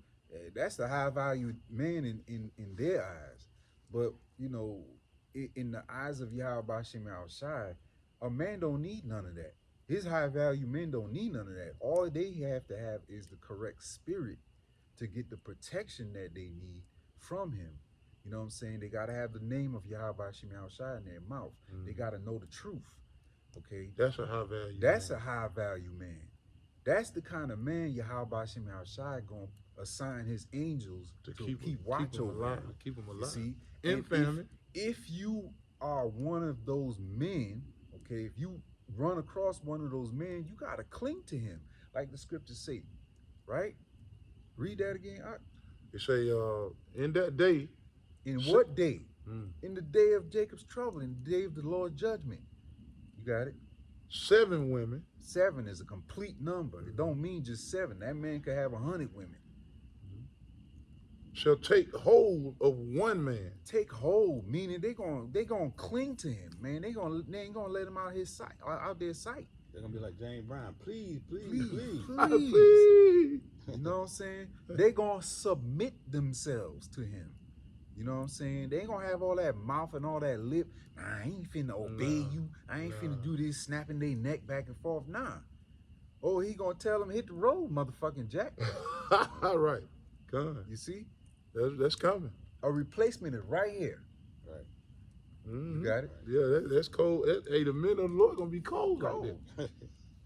that's the high value man in their eyes. But, you know, in the eyes of Yahweh Bashim Al-Shai, a man don't need none of that. His high value men don't need none of that. All they have to have is the correct spirit to get the protection that they need from him. You know what I'm saying? They got to have the name of Yahweh Bashim Al-Shai in their mouth. They got to know the truth. Okay? That's a high value. That's man. a high value man. That's the kind of man Yahweh Bashim Al-Shai going to assign his angels to keep watch keep 'em over alive. him. Keep them You alive. see? In And family. if you are one of those men, okay, if you run across one of those men, you got to cling to him, like the scriptures say, right? Read that again. They say, in that day. In what day? Mm. In the day of Jacob's trouble, in the day of the Lord's judgment. You got it? 7 women 7 is a complete number. It don't mean just 7. That man could have 100 women. shall take hold of one man. Take hold, meaning they gonna cling to him, man. They ain't gonna let him out his sight, out their sight. They're gonna be like James Brown. Please. Please. Please. You know what I'm saying? They gonna submit themselves to him. You know what I'm saying? They ain't gonna have all that mouth and all that lip. Nah, I ain't finna obey you. I ain't finna do this, snapping their neck back and forth. Nah. Oh, he gonna tell them hit the road, motherfucking Jack. All right. Come. You see? That's coming. A replacement is right here. Right. Mm-hmm. You got it? Yeah, that's cold. Hey, the men of the Lord gonna be cold. Cold. Right there.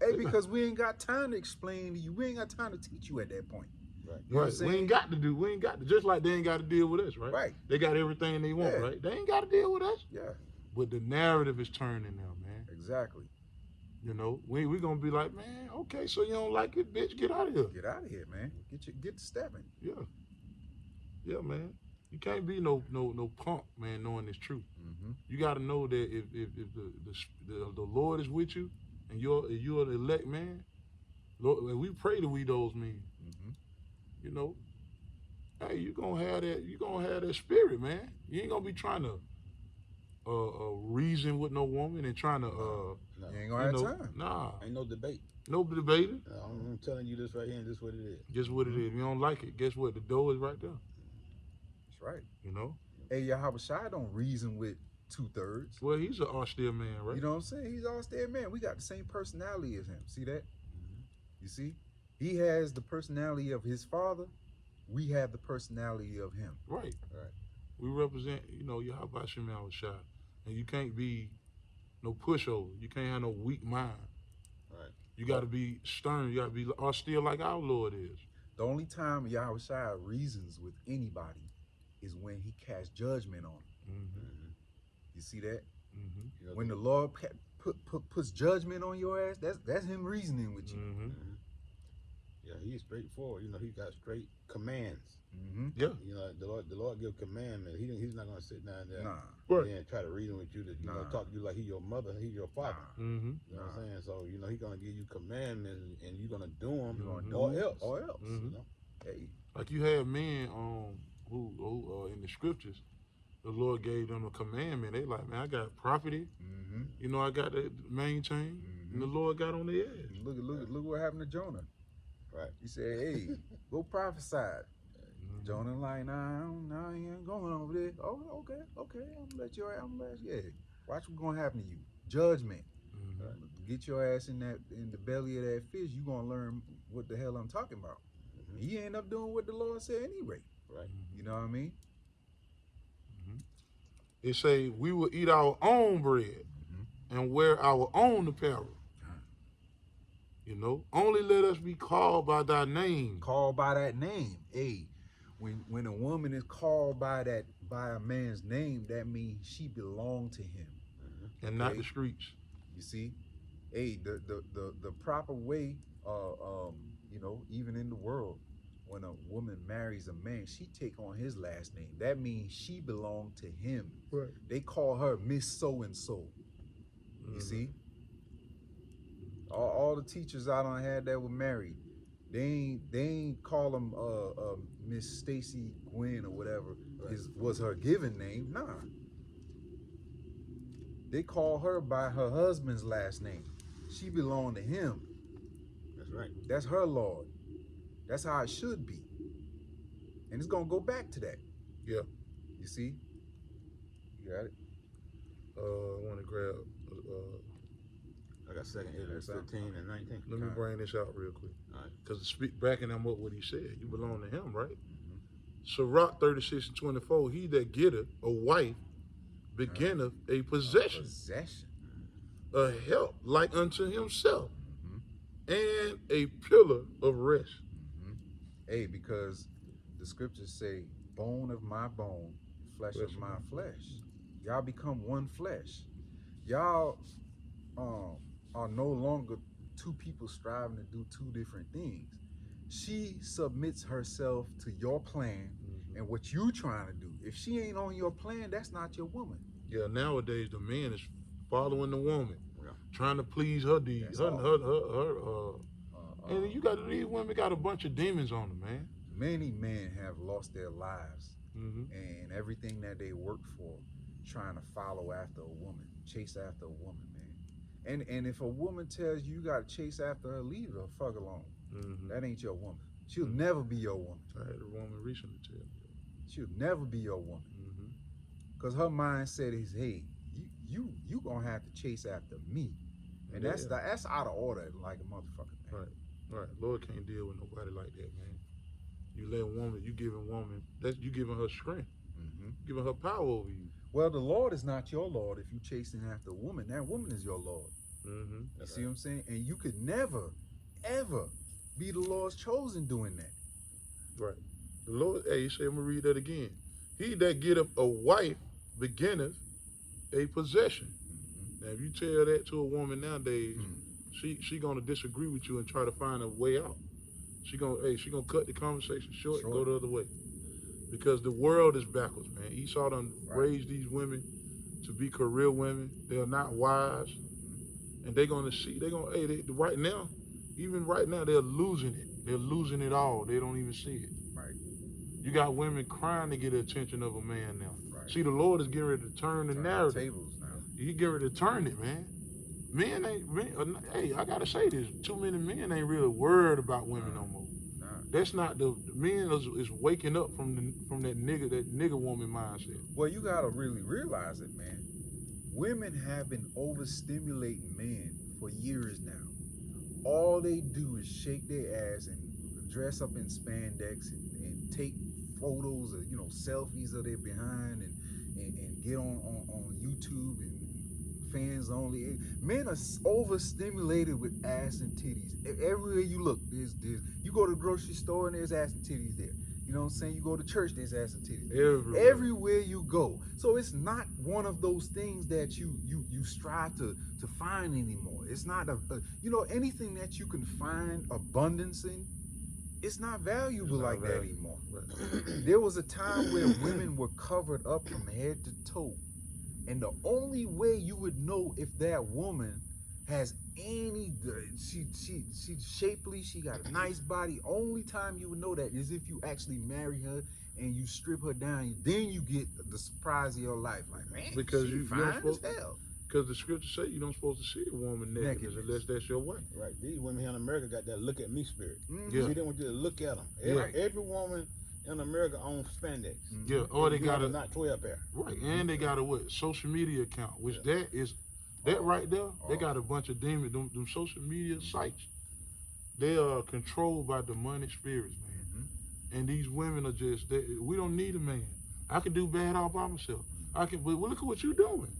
Hey, because we ain't got time to explain to you. We ain't got time to teach you at that point. Right. You know what I'm Right. saying? We ain't got to, just like they ain't got to deal with us, right? Right. They got everything they want, Yeah. right? They ain't got to deal with us. Yeah, But the narrative is turning now, man. exactly. You know, we gonna be like, man, okay, so you don't like it, bitch, get out of here. Get out of here, man. Get to stepping. Yeah, man. You can't be no punk, man, knowing this truth. Mm-hmm. You got to know that if the Lord is with you and you're the elect man, Lord, and we pray that we those men. Mm-hmm. You know, hey, you gonna have that spirit, man. You ain't gonna be trying to reason with no woman and trying to No. You ain't gonna have time. Nah, Ain't no debate. no debating. I'm telling you this right here, and this what it is. Just what it is. If you don't like it, guess what? The door is right there. That's right. You know. Hey, Yahweh Shai don't reason with 2/3. Well, he's an austere man, right? You know what I'm saying? He's all austere man. We got the same personality as him. See that? You see? He has the personality of his father. We have the personality of him. Right. Right. We represent, Yahweh Shem Shai. And you can't be no pushover. You can't have no weak mind. Right. You got to be stern. You got to be austere like our Lord is. The only time Yahweh Shai reasons with anybody is when he casts judgment on them. Mm-hmm. You see that? Mm-hmm. You know, When the Lord puts judgment on your ass, that's him reasoning with you. Mm-hmm. yeah, he's straightforward. You know, he got straight commands. Mm-hmm. Yeah. You know, the Lord give commandments. He's not gonna sit down there Nah. Right. and try to reason with you to Nah. talk to you like he your mother, he your father. Nah. Mm-hmm. You know what I'm saying? So he's gonna give you commandments, and you're gonna do them, You gonna do or 'em, else. or else. Mhm. You know? Hey, Like you have men who in the scriptures, the Lord gave them a commandment. They like, man, I got property. mm-hmm. I got to maintain. And the Lord got on their ass. Look what happened to Jonah. Right. He said, hey, go prophesy. Mm-hmm. Jonah like, nah, I ain't going over there. Oh, okay. I'm gonna let yeah. Watch what's gonna happen to you. Judgment. Mm-hmm. Get your ass in the belly of that fish. You gonna learn what the hell I'm talking about. Mhm. He end up doing what the Lord said anyway. Right. You know what I mean? It say we will eat our own bread and wear our own apparel. You know, only let us be called by thy name. Called by that name. Hey, when a woman is called by a man's name, that means she belonged to him. And not Okay. the streets. You see? Hey, the proper way, you know, even in the world, when a woman marries a man, she take on his last name. That means she belonged to him. Right. They call her Miss So and So. You see? All the teachers I done had that were married, they ain't call them Miss Stacy Gwen or whatever was her given name. Nah. They call her by her husband's last name. She belonged to him. That's right. That's her Lord. That's how it should be. And it's gonna go back to that. Yeah. You see? You got it? I want to grab. I got 2 Ezra 15 and 19. Let me bring this out real quick. All right. Because backing him up what he said, you belong to him, right? Sirach 36 and 24, he that getteth a wife beginneth a possession, Possession. a help like unto himself, and a pillar of rest. Hey, because the scriptures say, bone of my bone, flesh of my flesh. Y'all become one flesh. Y'all are no longer two people striving to do two different things. She submits herself to your plan and what you trying to do. If she ain't on your plan, that's not your woman. Yeah, nowadays the man is following the woman, Yeah. trying to please her deeds. That's all. And you got these women got a bunch of demons on them, man. Many men have lost their lives Mm-hmm. and everything that they work for, trying to follow after a woman, chase after a woman, man. And if a woman tells you got to chase after her, leave her, fuck alone. Mm-hmm. That ain't your woman. She'll never be your woman. I had a woman recently tell me. She'll never be your woman. Mm-hmm. Cause her mindset is, hey, you gonna have to chase after me, and that's out of order, like a motherfucker. Man. Right. Lord can't deal with nobody like that, man. You let a woman, you giving her strength, giving her power over you. Well, the Lord is not your Lord if you chasing after a woman. That woman is your Lord. Mm-hmm. You see what I'm saying? And you could never, ever be the Lord's chosen doing that. Right. The Lord, hey, he said, I'm gonna read that again. He that getteth a wife beginneth a possession. Now, if you tell that to a woman nowadays, she gonna disagree with you and try to find a way out. She gonna cut the conversation short and go the other way. Because the world is backwards, man. Esau done raised these women to be career women. They're not wise. And right now, they're losing it. They're losing it all. They don't even see it. Right. You got women crying to get the attention of a man now. Right. See, the Lord is getting ready to turn the narrative. Tables now. He getting ready to turn it, man. Hey, I gotta say this. Too many men ain't really worried about women no more. Nah. That's not the men is waking up from that nigga woman mindset. Well, you gotta really realize it, man. Women have been overstimulating men for years now. All they do is shake their ass and dress up in spandex and take photos of, selfies of their behind and get on YouTube and fans only. Men are overstimulated with ass and titties. Everywhere you look, there's you go to the grocery store and there's ass and titties there. You know what I'm saying? You go to church, there's ass and titties. Everywhere you go. So it's not one of those things that you strive to find anymore. It's not anything that you can find abundance in, it's not valuable like that anymore. Right. There was a time where women were covered up from head to toe. And the only way you would know if that woman has she's shapely, she got a nice body. Only time you would know that is if you actually marry her and you strip her down. Then you get the surprise of your life. Like, man, because you're fine as hell. Because the scriptures say you don't supposed to see a woman naked unless that's your wife. Right. These women here in America got that look at me spirit. Yeah. See, they want you to look at them. Every woman in America owns spandex. Yeah, or they got not 12 pair. Right, and they got a social media account, which that right there. They got a bunch of demons. Them social media sites. they are controlled by demonic spirits, man. Mm-hmm. And these women are just, we don't need a man. I can do bad all by myself. I can, but look at what you're doing.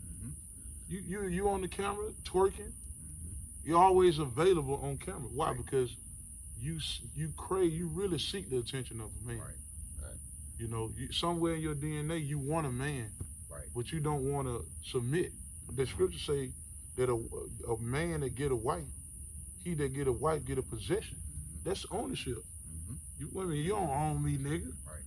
Mm-hmm. You on the camera twerking. Mm-hmm. You're always available on camera. Why? Right. Because you really seek the attention of a man. Right. You know, somewhere in your DNA, you want a man, Right. but you don't want to submit. The scriptures say that a man that get a wife, he that get a wife get a possession. That's ownership. Mm-hmm. You women, you don't own me, nigga. Right.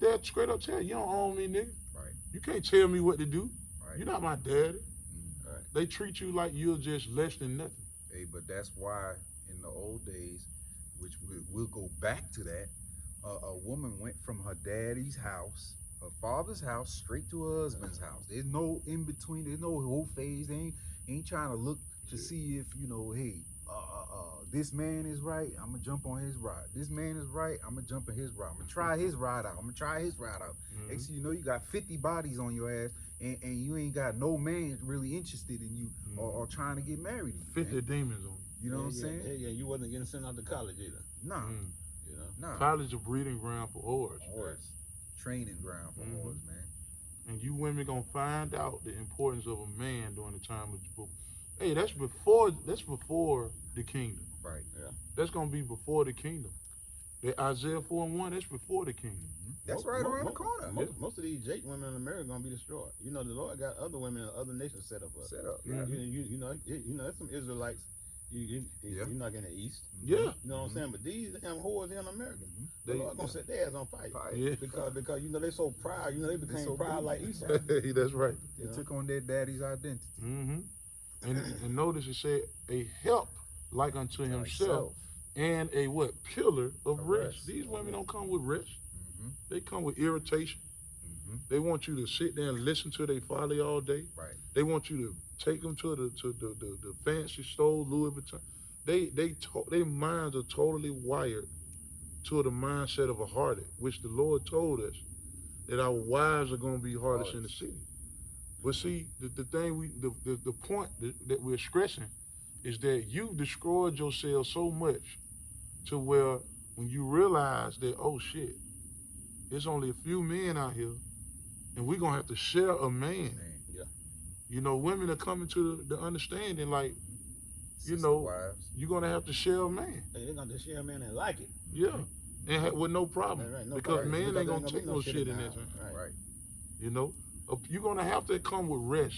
They straight up tell you don't own me, nigga. Right. You can't tell me what to do. Right. You're not my daddy. Mm-hmm. Right. They treat you like you're just less than nothing. Hey, but that's why in the old days, which we'll go back to that, a woman went from her daddy's house, her father's house, straight to her husband's house. There's no in between. There's no whole phase. They ain't trying to look to see if, you know, hey, this man is right, I'm gonna jump on his ride. This man is right, I'm gonna jump on his ride. I'm gonna try his ride out. I'm gonna try his ride out. Next thing you know, you got 50 bodies on your ass, and you ain't got no man really interested in you or trying to get married to you. 50 Man. demons on You know what I'm Yeah, saying? Yeah, you wasn't getting sent out to college either. Nah, you. You know. nah. College a breeding ground for whores. Whores. Training ground for Mhm. whores, man. And you women gonna find out the importance of a man during the time of the book. Hey, that's before the kingdom. Right. That's gonna be before the kingdom. The Isaiah 4:1, that's before the kingdom. That's right around the corner. Most of these Jake women in America gonna be destroyed. You know, the Lord got other women in other nations set up. Set up. Yeah. You know, there's some Israelites. Yeah. You're not in the East. Yeah. You know what I'm saying? But these damn whores here in America, the Lord gonna set their ass on fire. Yeah. Because you know they so proud. You know they became so proud big. like Esau. That's right. They You know? took on their daddy's identity. Mm-hmm. And notice it said a help like unto himself and a what? Pillar of A rest. rest. These women don't come with rest. Mm-hmm. They come with irritation. Mm-hmm. They want you to sit there and listen to their folly all day. Right. They want you to take them to the fancy store, Louis Vuitton. Their minds are totally wired to the mindset of a harlot, which the Lord told us that our wives are going to be harlots in the city. But see, the thing the point that we're stressing is that you destroyed yourself so much to where when you realize that, oh shit, there's only a few men out here and we're going to have to share a man. Man. Yeah. You know, women are coming to the understanding like, Sister know, wives. you're going to have to share a man. They're gonna just share a man and like it. Yeah. And with no problem. Right, no because problem. man Because ain't going ain't to gonna take be no shit in now. that. Right. You know, you're going to have to come with rest.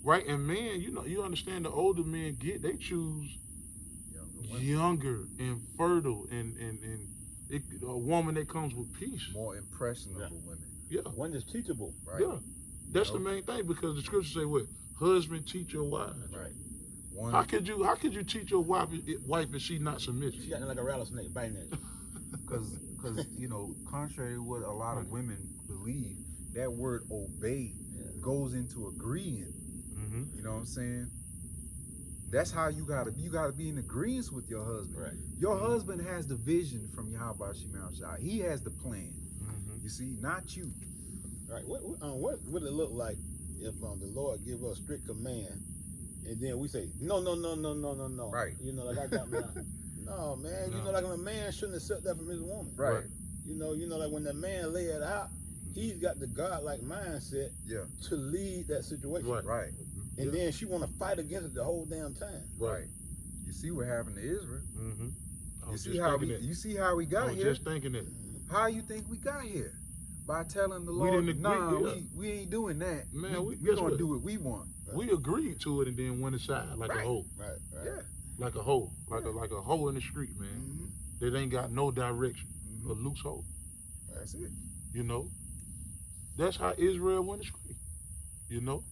Right? And men, you know, you understand the older men they choose Younger women. younger and fertile and a woman that comes with peace. More impressionable women. Yeah. One that's teachable. Right. Yeah. That's know? the main thing because the scriptures say what? Husband teach your wives. Right. One. How could you teach your wife if she not submissive? She acting like a rattlesnake biting it. Because you know, contrary to what a lot of women believe, that word obey goes into agreeing. Mm-hmm. You know what I'm saying? That's how you gotta be in agreement with your husband. Right. Your husband has the vision from Yahweh Shemel Shai. He has the plan. Mm-hmm. You see, not you. Right. What would it look like if the Lord give us strict command, and then we say no. Right. You know, like I got my. No, man. You No. know, like a man shouldn't accept that from his woman. Right. You know, like when the man lay it out, he's got the God-like mindset Yeah. to lead that situation. Right. Right. And Yeah. then she want to fight against it the whole damn time. Right. You see what happened to Israel. Mm-hmm. You see how we I got was here. just thinking that. How you think we got here? By telling the We Lord, didn't agree, nah, yeah. we ain't doing that. Man, we guess gonna what? do what we want. We agreed to it and then went aside like Right. a hoe. Right. Yeah. Like a hoe. Like a hoe in the street, man. Mm-hmm. That ain't got no direction. Mhm. A loose hoe. That's it. You know? That's how Israel went astray. You know?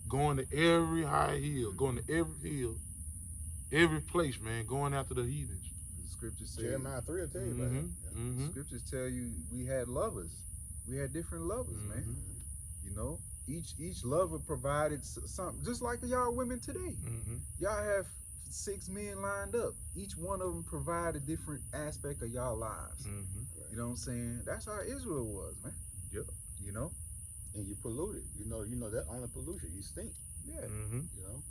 Going to every high hill, going to every hill, every place, man, going after the heathens. The scriptures say. Jeremiah 3 will tell you about Mm-hmm. it. Mm-hmm. Scriptures tell you we had lovers. We had different lovers, man. Mhm. You know, each lover provided something, just like y'all women today. Mm-hmm. Y'all have 6 men lined up. Each one of them provide a different aspect of y'all lives. Mm-hmm. You know what I'm saying? That's how Israel was, man. Yep. You know? And you pollute it. You know that only pollution. You stink. Yeah. Mm-hmm. You know.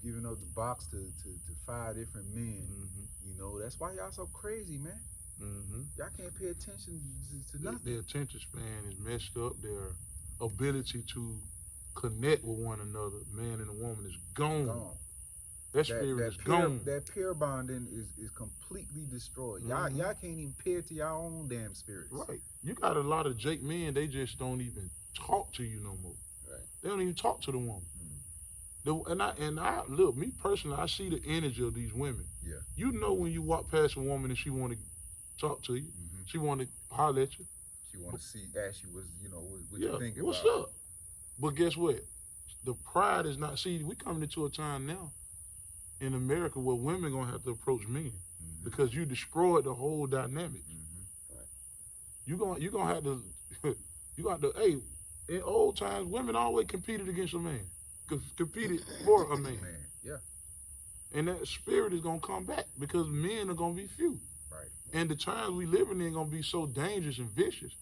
giving up the box to 5 different men. Mm-hmm. You know, that's why y'all so crazy, man. Mm-hmm. Y'all can't pay attention to nothing. Their attention span is messed up. Their ability to connect with one another, man and a woman, is gone. Gone. That spirit is gone. That peer bonding is completely destroyed. Y'all can't even peer to your own damn spirits. Right. You got a lot of Jake men, they just don't even talk to you no more. Right. They don't even talk to the woman. And I look, me personally, I see the energy of these women. Yeah. You know when you walk past a woman and she want to talk to you, she want to holler at you. She want to ask you what Yeah, you think what's about. up? But guess what? The pride is not. See, we coming into a time now in America where women gonna have to approach men because you destroyed the whole dynamic. Right. You gonna have to. You got to. Hey, in old times, women always competed against a man, competed for a man. Yeah. And that spirit is gonna come back because men are gonna be few. Right. And the times we living in gonna be so dangerous and vicious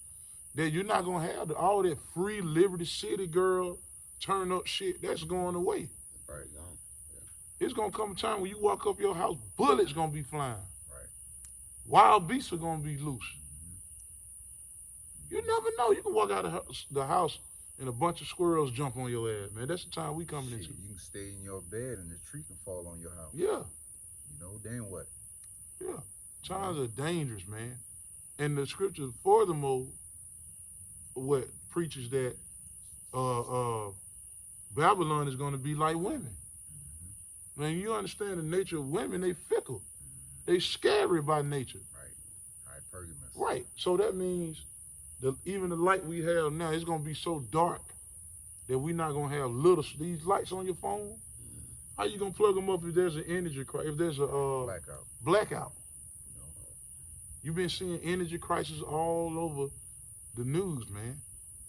that you're not gonna have all that free liberty city girl turn up shit. That's going away. Right. It's gonna come a time when you walk up your house, bullets gonna be flying. Right. Wild beasts are gonna be loose. You never know. You can walk out of the house and a bunch of squirrels jump on your ass, man. That's the time we coming Shit, into. you can stay in your bed and the tree can fall on your house. Yeah. You know, then what? Yeah. Times are dangerous, man. And the scripture, furthermore, what preaches that Babylon is going to be like women. Man, you understand the nature of women, they fickle. They scary by nature. Right. Hypergamous. Right. So that means even the light we have now, it's going to be so dark that we're not going to have these lights on your phone. How you going to plug them up if there's an energy crisis, if there's a blackout? You know? You've been seeing energy crisis all over the news, man.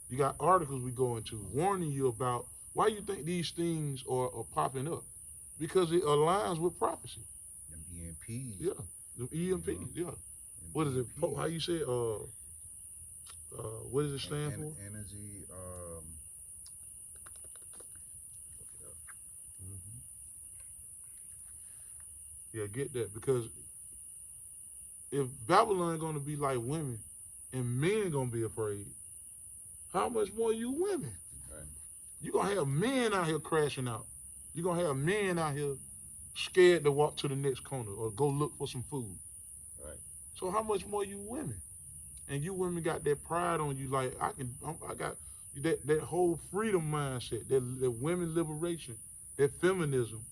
You got articles we go into warning you about why you think these things are popping up. Because it aligns with prophecy. Them EMPs. Yeah. The EMPs, yeah. What is it? How you say what does it stand for? Energy, Yeah, get that. Because if Babylon gonna be like women and men gonna be afraid, how much more you women? Right. You're gonna have men out here crashing out. You're gonna have men out here scared to walk to the next corner or go look for some food. Right. So how much more you women? And you women got that pride on you, like I got that whole freedom mindset, that women liberation, that feminism,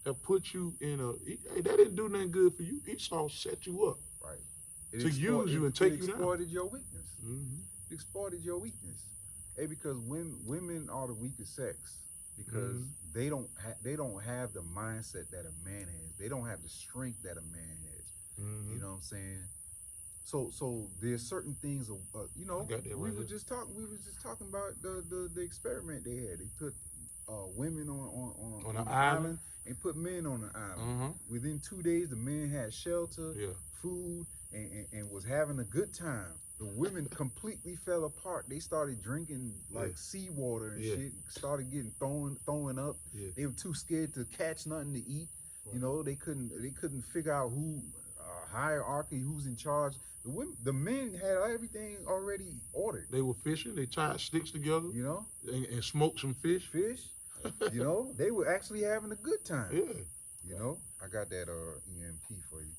that put you in hey, that didn't do nothing good for you. Esau set you up. right. To use you and take you down. It exploited your weakness. Mm-hmm. It exploited your weakness. Hey, because women are the weakest sex because they don't have the mindset that a man has. They don't have the strength that a man has. Mm-hmm. You know what I'm saying? So there's certain things, you know, we were just talking about the experiment they had. They put women on an island and put men on the island. Within 2 days, the men had shelter, food, and was having a good time. The women completely fell apart. They started drinking like seawater and shit. Started getting throwing up. Yeah. They were too scared to catch nothing to eat. Right. You know, they couldn't figure out who hierarchy, who's in charge. The men had everything already ordered. They were fishing. They tied sticks together. You know, and smoked some fish. You know, they were actually having a good time. Yeah. You know, I got that EMP for you.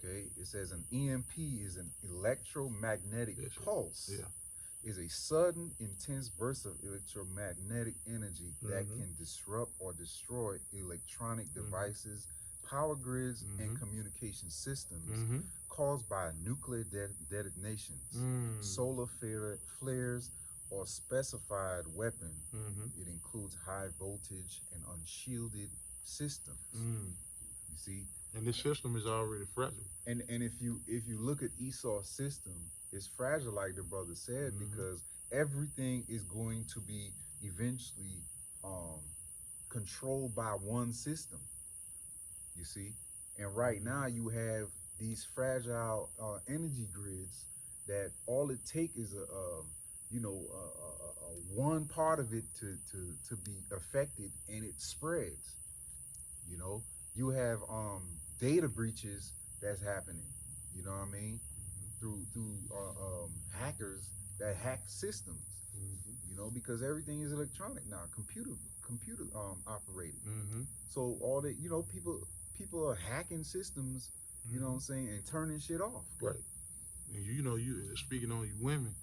Okay, it says an EMP is an electromagnetic pulse. Yeah. Is a sudden, intense burst of electromagnetic energy that can disrupt or destroy electronic devices, power grids, and communication systems caused by nuclear detonations, solar flares, or specified weapon. It includes high voltage and unshielded systems. You see, and this system is already fragile. And if you look at Esau's system, it's fragile, like the brother said, because everything is going to be eventually controlled by one system. You see, and right now you have these fragile energy grids that all it takes is one part of it to be affected, and it spreads. You know, you have data breaches that's happening. You know what I mean? Through hackers that hack systems. You know, because everything is electronic now, computer operated. So all that, you know, people are hacking systems. You know what I'm saying, and turning shit off. Right. And you know, you speaking on you women,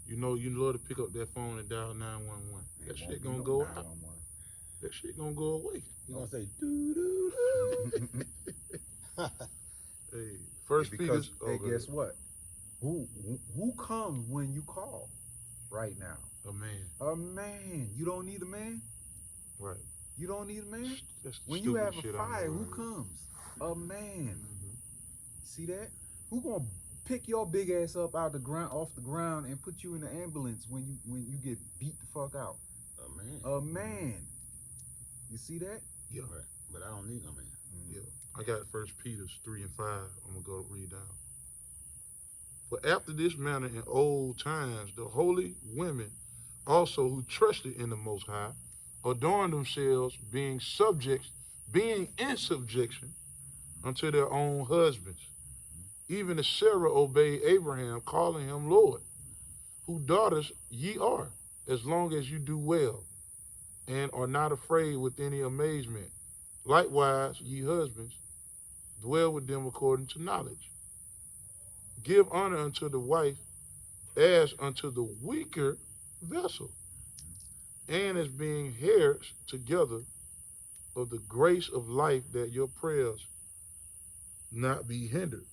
you know, you love to pick up that phone and dial 911. That shit gonna go out. That shit gonna go away. He gonna say doo doo doo. Hey, first Because speakers. hey, guess what? Who comes when you call right now? A man. A man. You don't need a man. Right. You don't need a man. That's the When you have stupidest a shit I fire, know, who right? comes? A man. See that? Who gonna pick your big ass up out the ground, off the ground, and put you in the ambulance when you get beat the fuck out? A man. A man. You see that? Yeah. Right. But I don't need no man. Yeah. I got First Peter 3 and 5. I'm gonna go read down. For after this manner in old times, the holy women also who trusted in the Most High adorned themselves, being in subjection unto their own husbands. Even as Sarah obeyed Abraham, calling him Lord, whose daughters ye are, as long as you do well, and are not afraid with any amazement. Likewise, ye husbands, dwell with them according to knowledge. Give honor unto the wife as unto the weaker vessel, and as being heirs together of the grace of life, that your prayers not be hindered.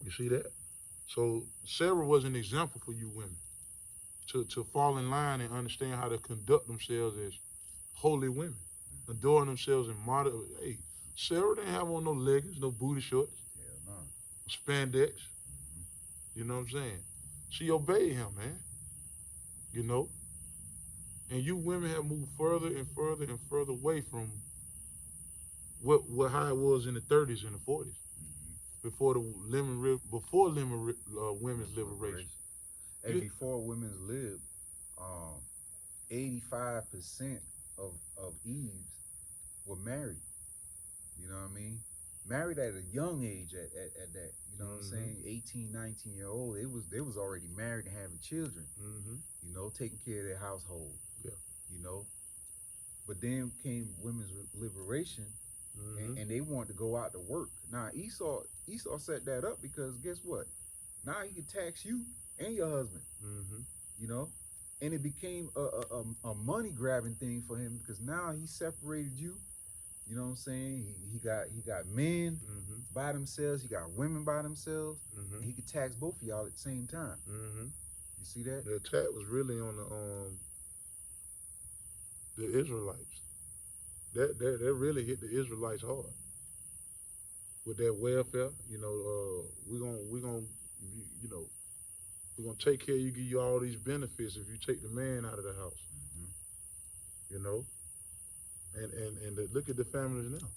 You see that? So Sarah was an example for you women to fall in line and understand how to conduct themselves as holy women, adorn themselves in modern. Hey, Sarah didn't have on no leggings, no booty shorts, Hell no. spandex. You know what I'm saying? She obeyed him, man. You know? And you women have moved further and further and further away from what how it was in the 30s and the 40s, before the women's liberation. And You- before women's lib, 85% of Eves were married. You know what I mean? Married at a young age at that. You know what I'm saying? 18, 19-year-old. They was already married and having children. You know, taking care of their household. Yeah. You know? But then came women's liberation, and they wanted to go out to work. Now Esau set that up because guess what? Now he can tax you and your husband. You know? And it became a money grabbing thing for him because now he separated you. You know what I'm saying? He got men by themselves. He got women by themselves. And he could tax both of y'all at the same time. You see that? The attack was really on the Israelites. That really hit the Israelites hard with that welfare. You know, we're gonna take care of you, give you all these benefits if you take the man out of the house. You know, and look at the families now.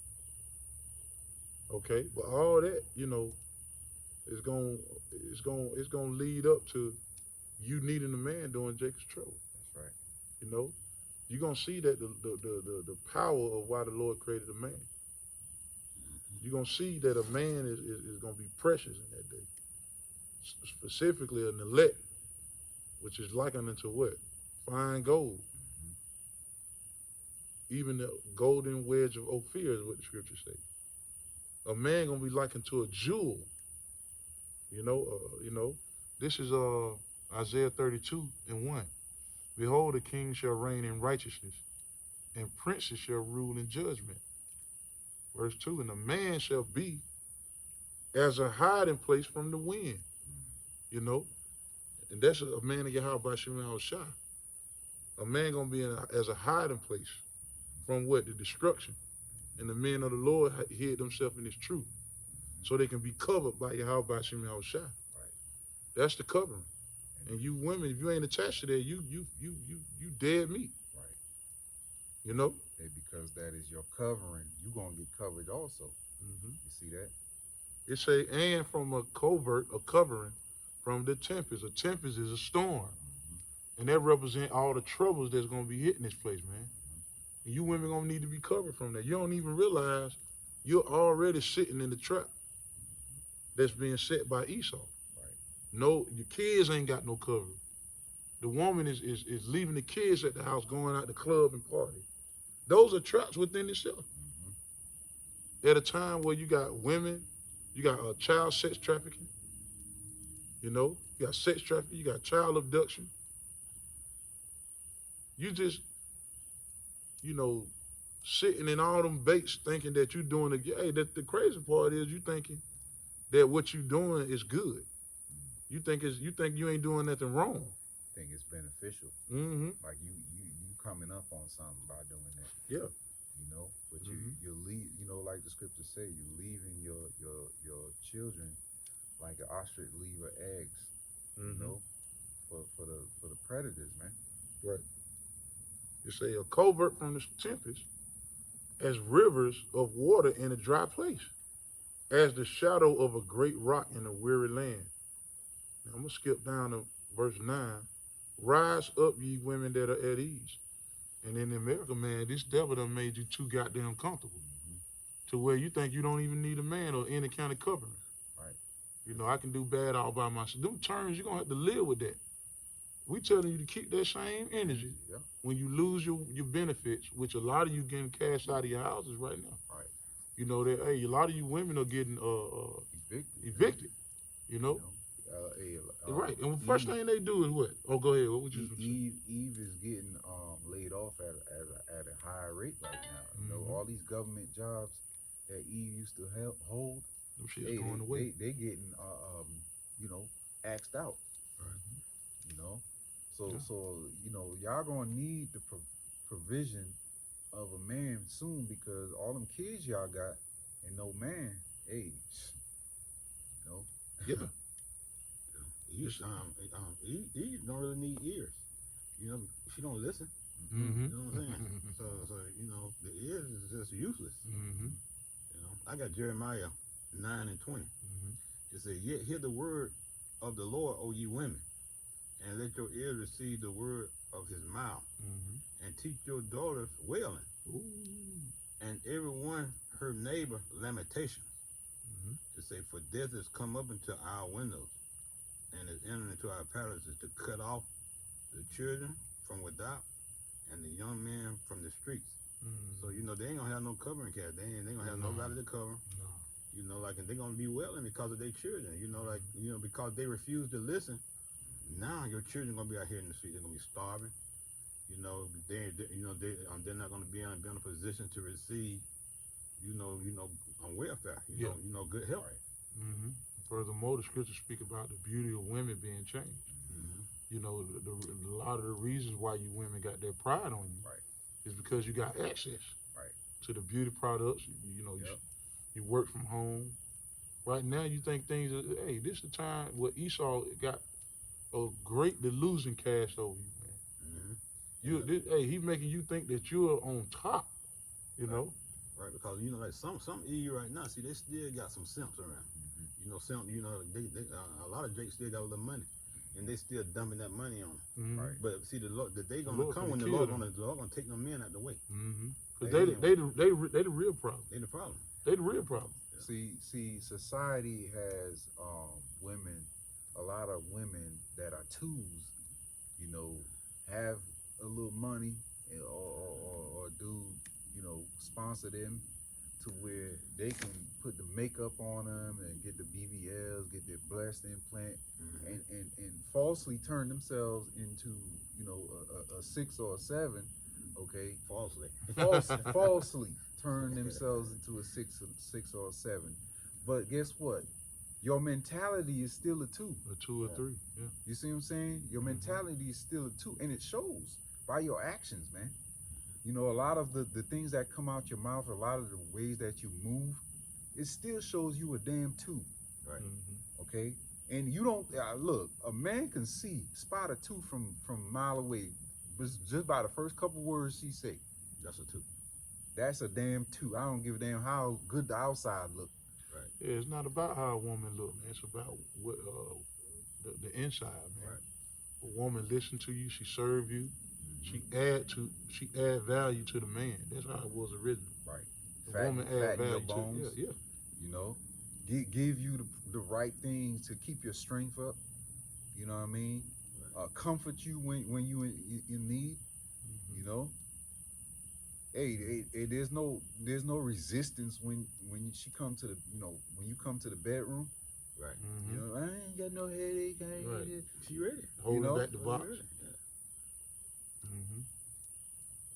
Okay, but all that, you know, it's gonna lead up to you needing a man during Jacob's trouble. That's right. You know, you're gonna see that the power of why the Lord created a man. You're gonna see that a man is gonna be precious in that day. Specifically an elect, which is likened unto what? Fine gold. Even the golden wedge of Ophir is what the scripture says. A man gonna be likened to a jewel. You know, this is Isaiah 32 and 1. Behold, a king shall reign in righteousness, and princes shall rule in judgment. Verse 2, and a man shall be as a hiding place from the wind. You know, and that's a man of Yahweh by Shemel Shah. A man gonna be as a hiding place from what? The destruction. And the men of the Lord hid themselves in his truth, so they can be covered by Yahweh by Shemel Shah. Right. That's the covering. And you women, if you ain't attached to that, you dead meat. Right. You know? And because that is your covering, you gonna get covered also. You see that? It say, and from a covering from the tempest. A tempest is a storm. And that represents all the troubles that's gonna be hitting this place, man. And you women gonna need to be covered from that. You don't even realize you're already sitting in the trap that's being set by Esau. Right. No, your kids ain't got no cover. The woman is leaving the kids at the house, going out the club and party. Those are traps within itself. At a time where you got women, you got child sex trafficking, you got sex trafficking, you got child abduction. You just, sitting in all them baits thinking that you're doing it. Hey, the crazy part is you thinking that what you're doing is good. You think you ain't doing nothing wrong. Think it's beneficial. Mm-hmm. Like you coming up on something by doing that. Yeah. But you leave. Like the scriptures say, you leaving your children like an ostrich leave her eggs. Mm-hmm. For the predators, man. Right. You say a covert from the tempest as rivers of water in a dry place, as the shadow of a great rock in a weary land. Now, I'm going to skip down to verse 9. Rise up, ye women that are at ease. And in America, man, this devil done made you too goddamn comfortable to where you think you don't even need a man or any kind of covering. Right. I can do bad all by myself. Them terms, you're going to have to live with that. We telling you to keep that same energy when you lose your benefits, which a lot of you getting cashed out of your houses right now. Right. That, hey, a lot of you women are getting evicted. Right. And the first thing they do is what? Oh, go ahead. What would you say? Eve is getting laid off at a higher rate right now. All these government jobs that Eve used to hold, them shit's going away. They getting axed out. Right. So y'all gonna need the provision of a man soon, because all them kids y'all got and no man, hey, Yeah. Eve don't really need ears. She don't listen. Mm-hmm. You know what I'm saying? So the ears is just useless. Mm-hmm. I got Jeremiah 9 and 20. Mm-hmm. It says, "Yet hear the word of the Lord, O ye women, and let your ears receive the word of his mouth, and teach your daughters wailing, and every one her neighbor lamentations." To say, for death has come up into our windows, and is entered into our palaces, to cut off the children from without, and the young men from the streets. So they ain't gonna have no covering cat. They ain't gonna have nobody to cover. No. And they're gonna be wailing because of their children. Because they refuse to listen. Now your children gonna be out here in the street. They're gonna be starving. They're not gonna be in a position to receive, on welfare. Good health. Right. Mm-hmm. Furthermore, the scriptures speak about the beauty of women being changed. A lot of the reasons why you women got their pride on you is because you got access to the beauty products. You work from home. Right now, you think things are, hey, this is the time where Esau got a great delusion cast over you, man. He's making you think that you're on top, Right, because like some EU right now, see, they still got some simps around. A lot of Jakes still got a little money, and they still dumping that money on them. Right. But see, the day gonna come when the Lord gonna take them men out the way. Because they the real problem. They the problem. They the real problem. See, society has women, a lot of women that are twos, have a little money or do, sponsor them to where they can put the makeup on them and get the BBLs, get their breast implant, and falsely turn themselves into, a 6 or a 7, okay? Falsely turn themselves into a 6 or a 7. But guess what? Your mentality is still a 2. A 2 or 3, yeah. You see what I'm saying? Your mentality is still a 2, and it shows by your actions, man. A lot of the things that come out your mouth, a lot of the ways that you move, it still shows you a damn 2. Right. Okay? And you don't, look, a man can spot a 2 from a mile away, just by the first couple words she say. That's a 2. That's a damn 2. I don't give a damn how good the outside look. Right. Yeah, it's not about how a woman look, man. It's about what the inside, man. Right. A woman listen to you, she serve you, She add value to the man. That's how it was originally. Right. The woman add Fatten value your to bones. yeah. You know, give you the right things to keep your strength up. You know what I mean? Comfort you when you in need. You know. Hey, there's no resistance when she come to the when you come to the bedroom. Right. Mm-hmm. You know, I ain't got no headache. I ain't Right. She ready. Holding know? back the box. Ready. Yeah. Mm-hmm.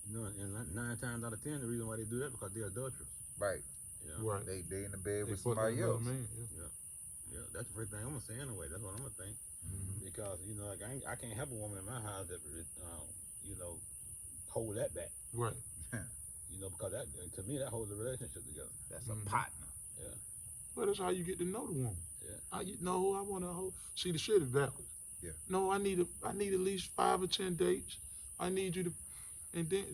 You know, and 9 times out of 10, the reason why they do that because they're adulterous. right. You know? Right. They in the bed They with fucking somebody another else. man. Yeah. Yeah, that's the first thing I'm gonna say anyway. That's what I'm gonna think. Mm-hmm. Because you know, like I can't have a woman in my house that you know, hold that back. Right. You know, because that to me that holds the relationship together. That's Mhm. a partner. But that's how you get to know the woman. Yeah. How you know who I want to hold. See, the shit is backwards. Yeah. No, I need at least 5 or 10 dates. I need you to, and then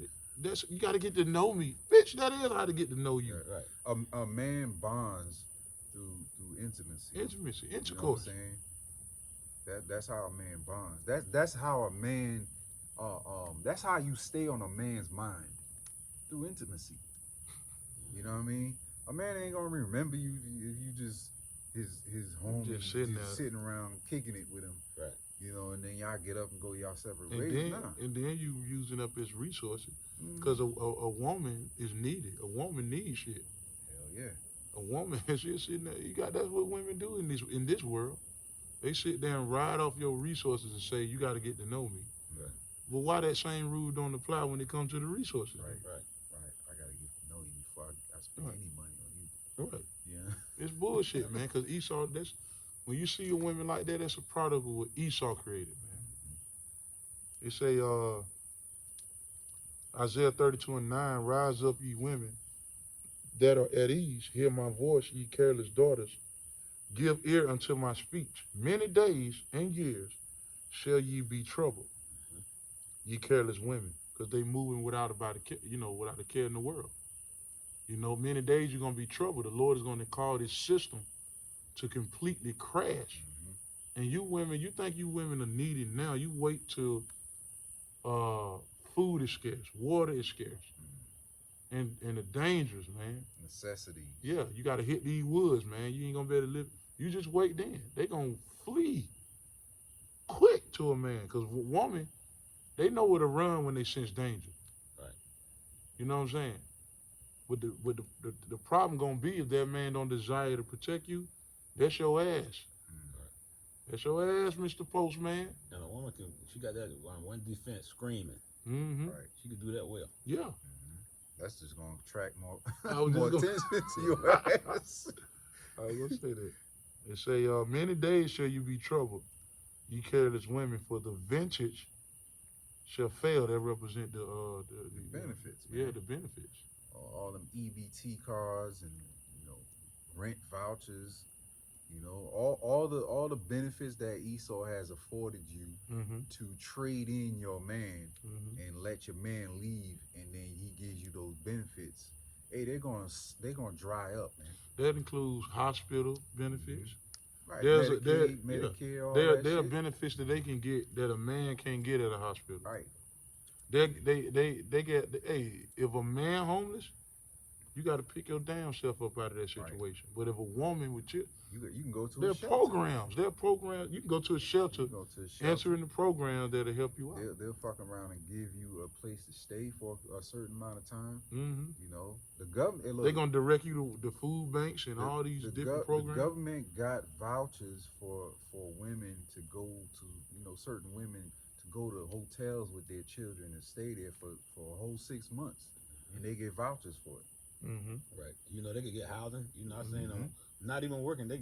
you got to get to know me, bitch. That is how to get to know you. Right. A man bonds through intimacy. Intimacy, You know what I'm intercourse. saying? That's how a man bonds. That's how a man that's how you stay on a man's mind, through intimacy. You know what I mean? A man ain't gonna remember you if you just his home Just sitting there. sitting around kicking it with him. Right. You know, and then y'all get up and go y'all separate And ways. then, Nah. and then you using up his resources Mhm. because a woman is needed. A woman needs shit. Hell yeah. A woman is just sitting there. That's what women do in this world. They sit there and ride off your resources and say you got to get to know me. Right. But why that same rule don't apply when it comes to the resources? Right. Right. Right. I gotta get to know you before I spend Right. any money on you. Right. Yeah. It's bullshit, man. Because Esau, when you see a woman like that, that's a product of what Esau created, man. They say, Isaiah 32:9, rise up, ye women that are at ease. Hear my voice, ye careless daughters. Give ear unto my speech. Many days and years shall ye be troubled, ye careless women, because they moving without a care in the world. You know, many days you're gonna be troubled. The Lord is gonna call this system to completely crash. Mhm. And you women, you think you women are needy now. You wait till food is scarce, water is scarce, and the dangers, man. Necessity. Yeah, you gotta hit these woods, man. You ain't gonna be able to live. You just wait then. They gonna flee quick to a man. Cause woman, they know where to run when they sense danger. Right. You know what I'm saying? But the problem gonna be if that man don't desire to protect you, that's your ass. That's your ass, Mr. Postman. And a woman she got that one defense screaming. Mm-hmm. Right. She could do that well. Yeah. Mm-hmm. That's just gonna attract more I was more just attention to your ass. I was gonna say that. They say, many days shall you be troubled, ye careless women, for the vintage shall fail. That represent the benefits, Yeah, man. the benefits. All them EBT cards and rent vouchers, all the benefits that Esau has afforded you Mm-hmm. to trade in your man Mm-hmm. and let your man leave, and then he gives you those benefits. Hey, they're gonna dry up, man. That includes hospital benefits. Right? There's Medicare, all There that are shit. benefits that they can get that a man can't get at a hospital. Right. They get. Hey, if a man homeless, you got to pick your damn self up out of that situation. But if a woman with you, You can go to there a are shelter. programs. There are programs. You can go to a shelter, You can go to a shelter. enter in the program that'll help you out. They'll fuck around and give you a place to stay for a certain amount of time. Mm-hmm. The government. They're gonna direct you to the food banks and all these different programs. The government got vouchers for women to go to, certain women to go to hotels with their children and stay there for a whole 6 months, and they get vouchers for it. Mm-hmm. Right. They could get housing. I've seen them not even working. They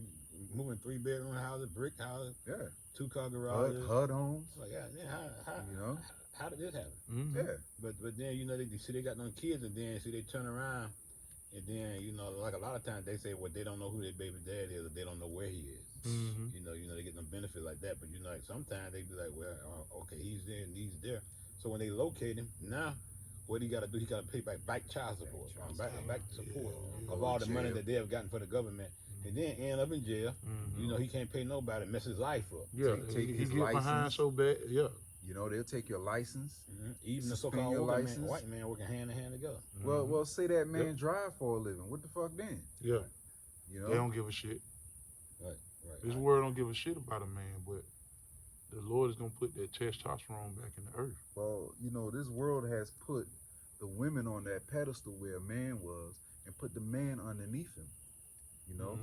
moving 3-bedroom houses, brick houses, Yeah. 2-car garages. HUD homes. Like, yeah, how did this happen? Mm-hmm. Yeah. But then they got them kids, and then they turn around, and then like a lot of times they say, well, they don't know who their baby dad is, or they don't know where he is. Mm-hmm. They get them benefits like that. But like sometimes they be like, well, okay, he's there and he's there. So when they locate him, now what he got to do? He got to pay back child support, back support of all the money that they have gotten for the government, and then end up in jail. Mm-hmm. He can't pay nobody, mess his life up. Yeah, Take he his get behind license. so bad. Yeah. You know, they'll take your license. Even the Suspend so-called your working man, license. white man working hand in hand together. Well, say that man drive for a living. What the fuck then? Yeah, You they know, don't give a shit. Right. This world don't give a shit about a man, but the Lord is gonna put that testosterone back in the earth. well, you know, this world has put the women on that pedestal where a man was, and put the man underneath him. You know,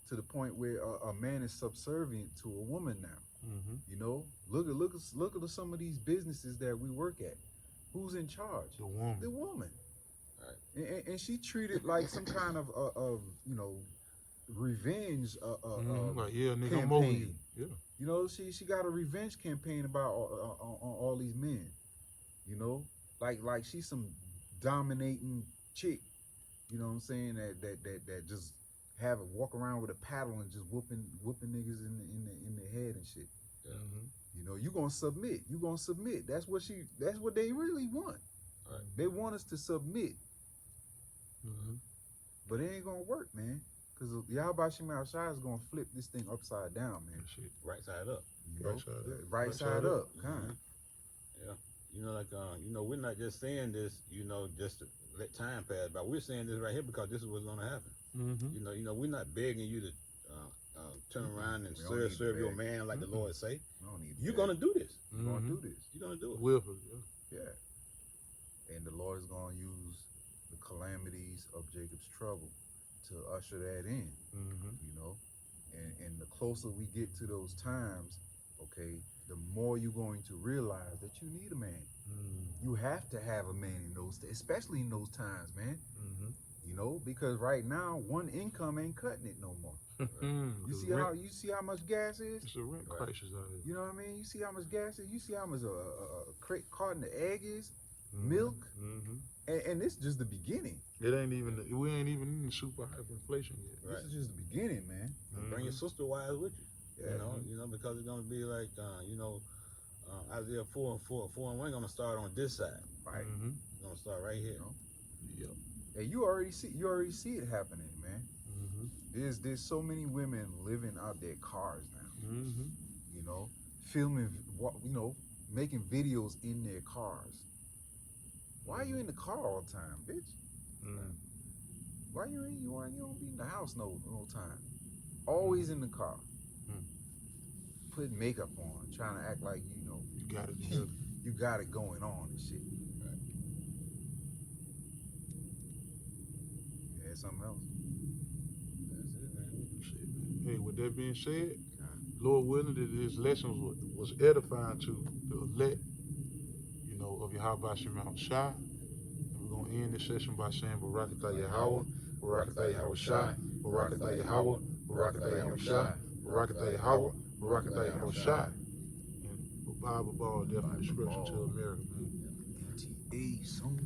to the point where a man is subservient to a woman now. You know, look at some of these businesses that we work at. Who's in charge? The woman. The woman. Right. And she treated like some kind of you know, revenge Like, yeah, nigga, I'm over you. campaign. Yeah. You know, she got a revenge campaign about all these men. You know, like she's some dominating chick. You know what I'm saying? That just walk around with a paddle and just whooping niggas in the head and shit. Yeah. You know, you gonna submit. You gonna submit. That's what they really want. Right. They want us to submit. But it ain't gonna work, man. Cause Yahweh Shema Shai is gonna flip this thing upside down, man. That shit. Right side up. You know? Right side up. Right side up, kind of. Yeah. You know, like we're not just saying this, just to let time pass by. We're saying this right here because this is what's gonna happen. You know, we're not begging you to turn around and We don't need to serve your beg. man like the Lord say. We don't need You're that. gonna do this. You're gonna do this. You're gonna do it. Willfully, yeah. Yeah. And the Lord is gonna use the calamities of Jacob's trouble to usher that in. You know, and the closer we get to those times, okay, the more you're going to realize that you need a man. You have to have a man in those, especially in those times, man. You know, because right now one income ain't cutting it no more. You see how much gas is? It's a rent crisis out here. You know what I mean? You see how much gas is? You see how much a carton of egg is? Milk? And this is just the beginning. We ain't even in super hyperinflation yet. Right. This is just the beginning, man. Bring your sister wives with you. Yeah. You know, because it's gonna be like Isaiah 4 and 1 gonna start on this side. Right. It's gonna start right here. Yep. And you already see it happening, man. There's so many women living out their cars now. You know, filming, making videos in their cars. Why are you in the car all the time, bitch? Why you don't be in the house no time? Always in the car. Putting makeup on, trying to act like You got it together. you got it going on and shit. Right. Yeah, something else. That's it, man. Shit, man. Hey, with that being said, Lord willing, that this lesson was edifying to the elect, of Yahweh Shema Shai. And we're going to end this session by saying Barakatah Yahweh, Barakatah Yahweh Shai, Barakatah Yahweh, Barakatah Yahweh Shai, Barakatah Yahweh, Barakatah Yahweh Shai. And Bible Ball, definitely scripture to America, man. MTA soon.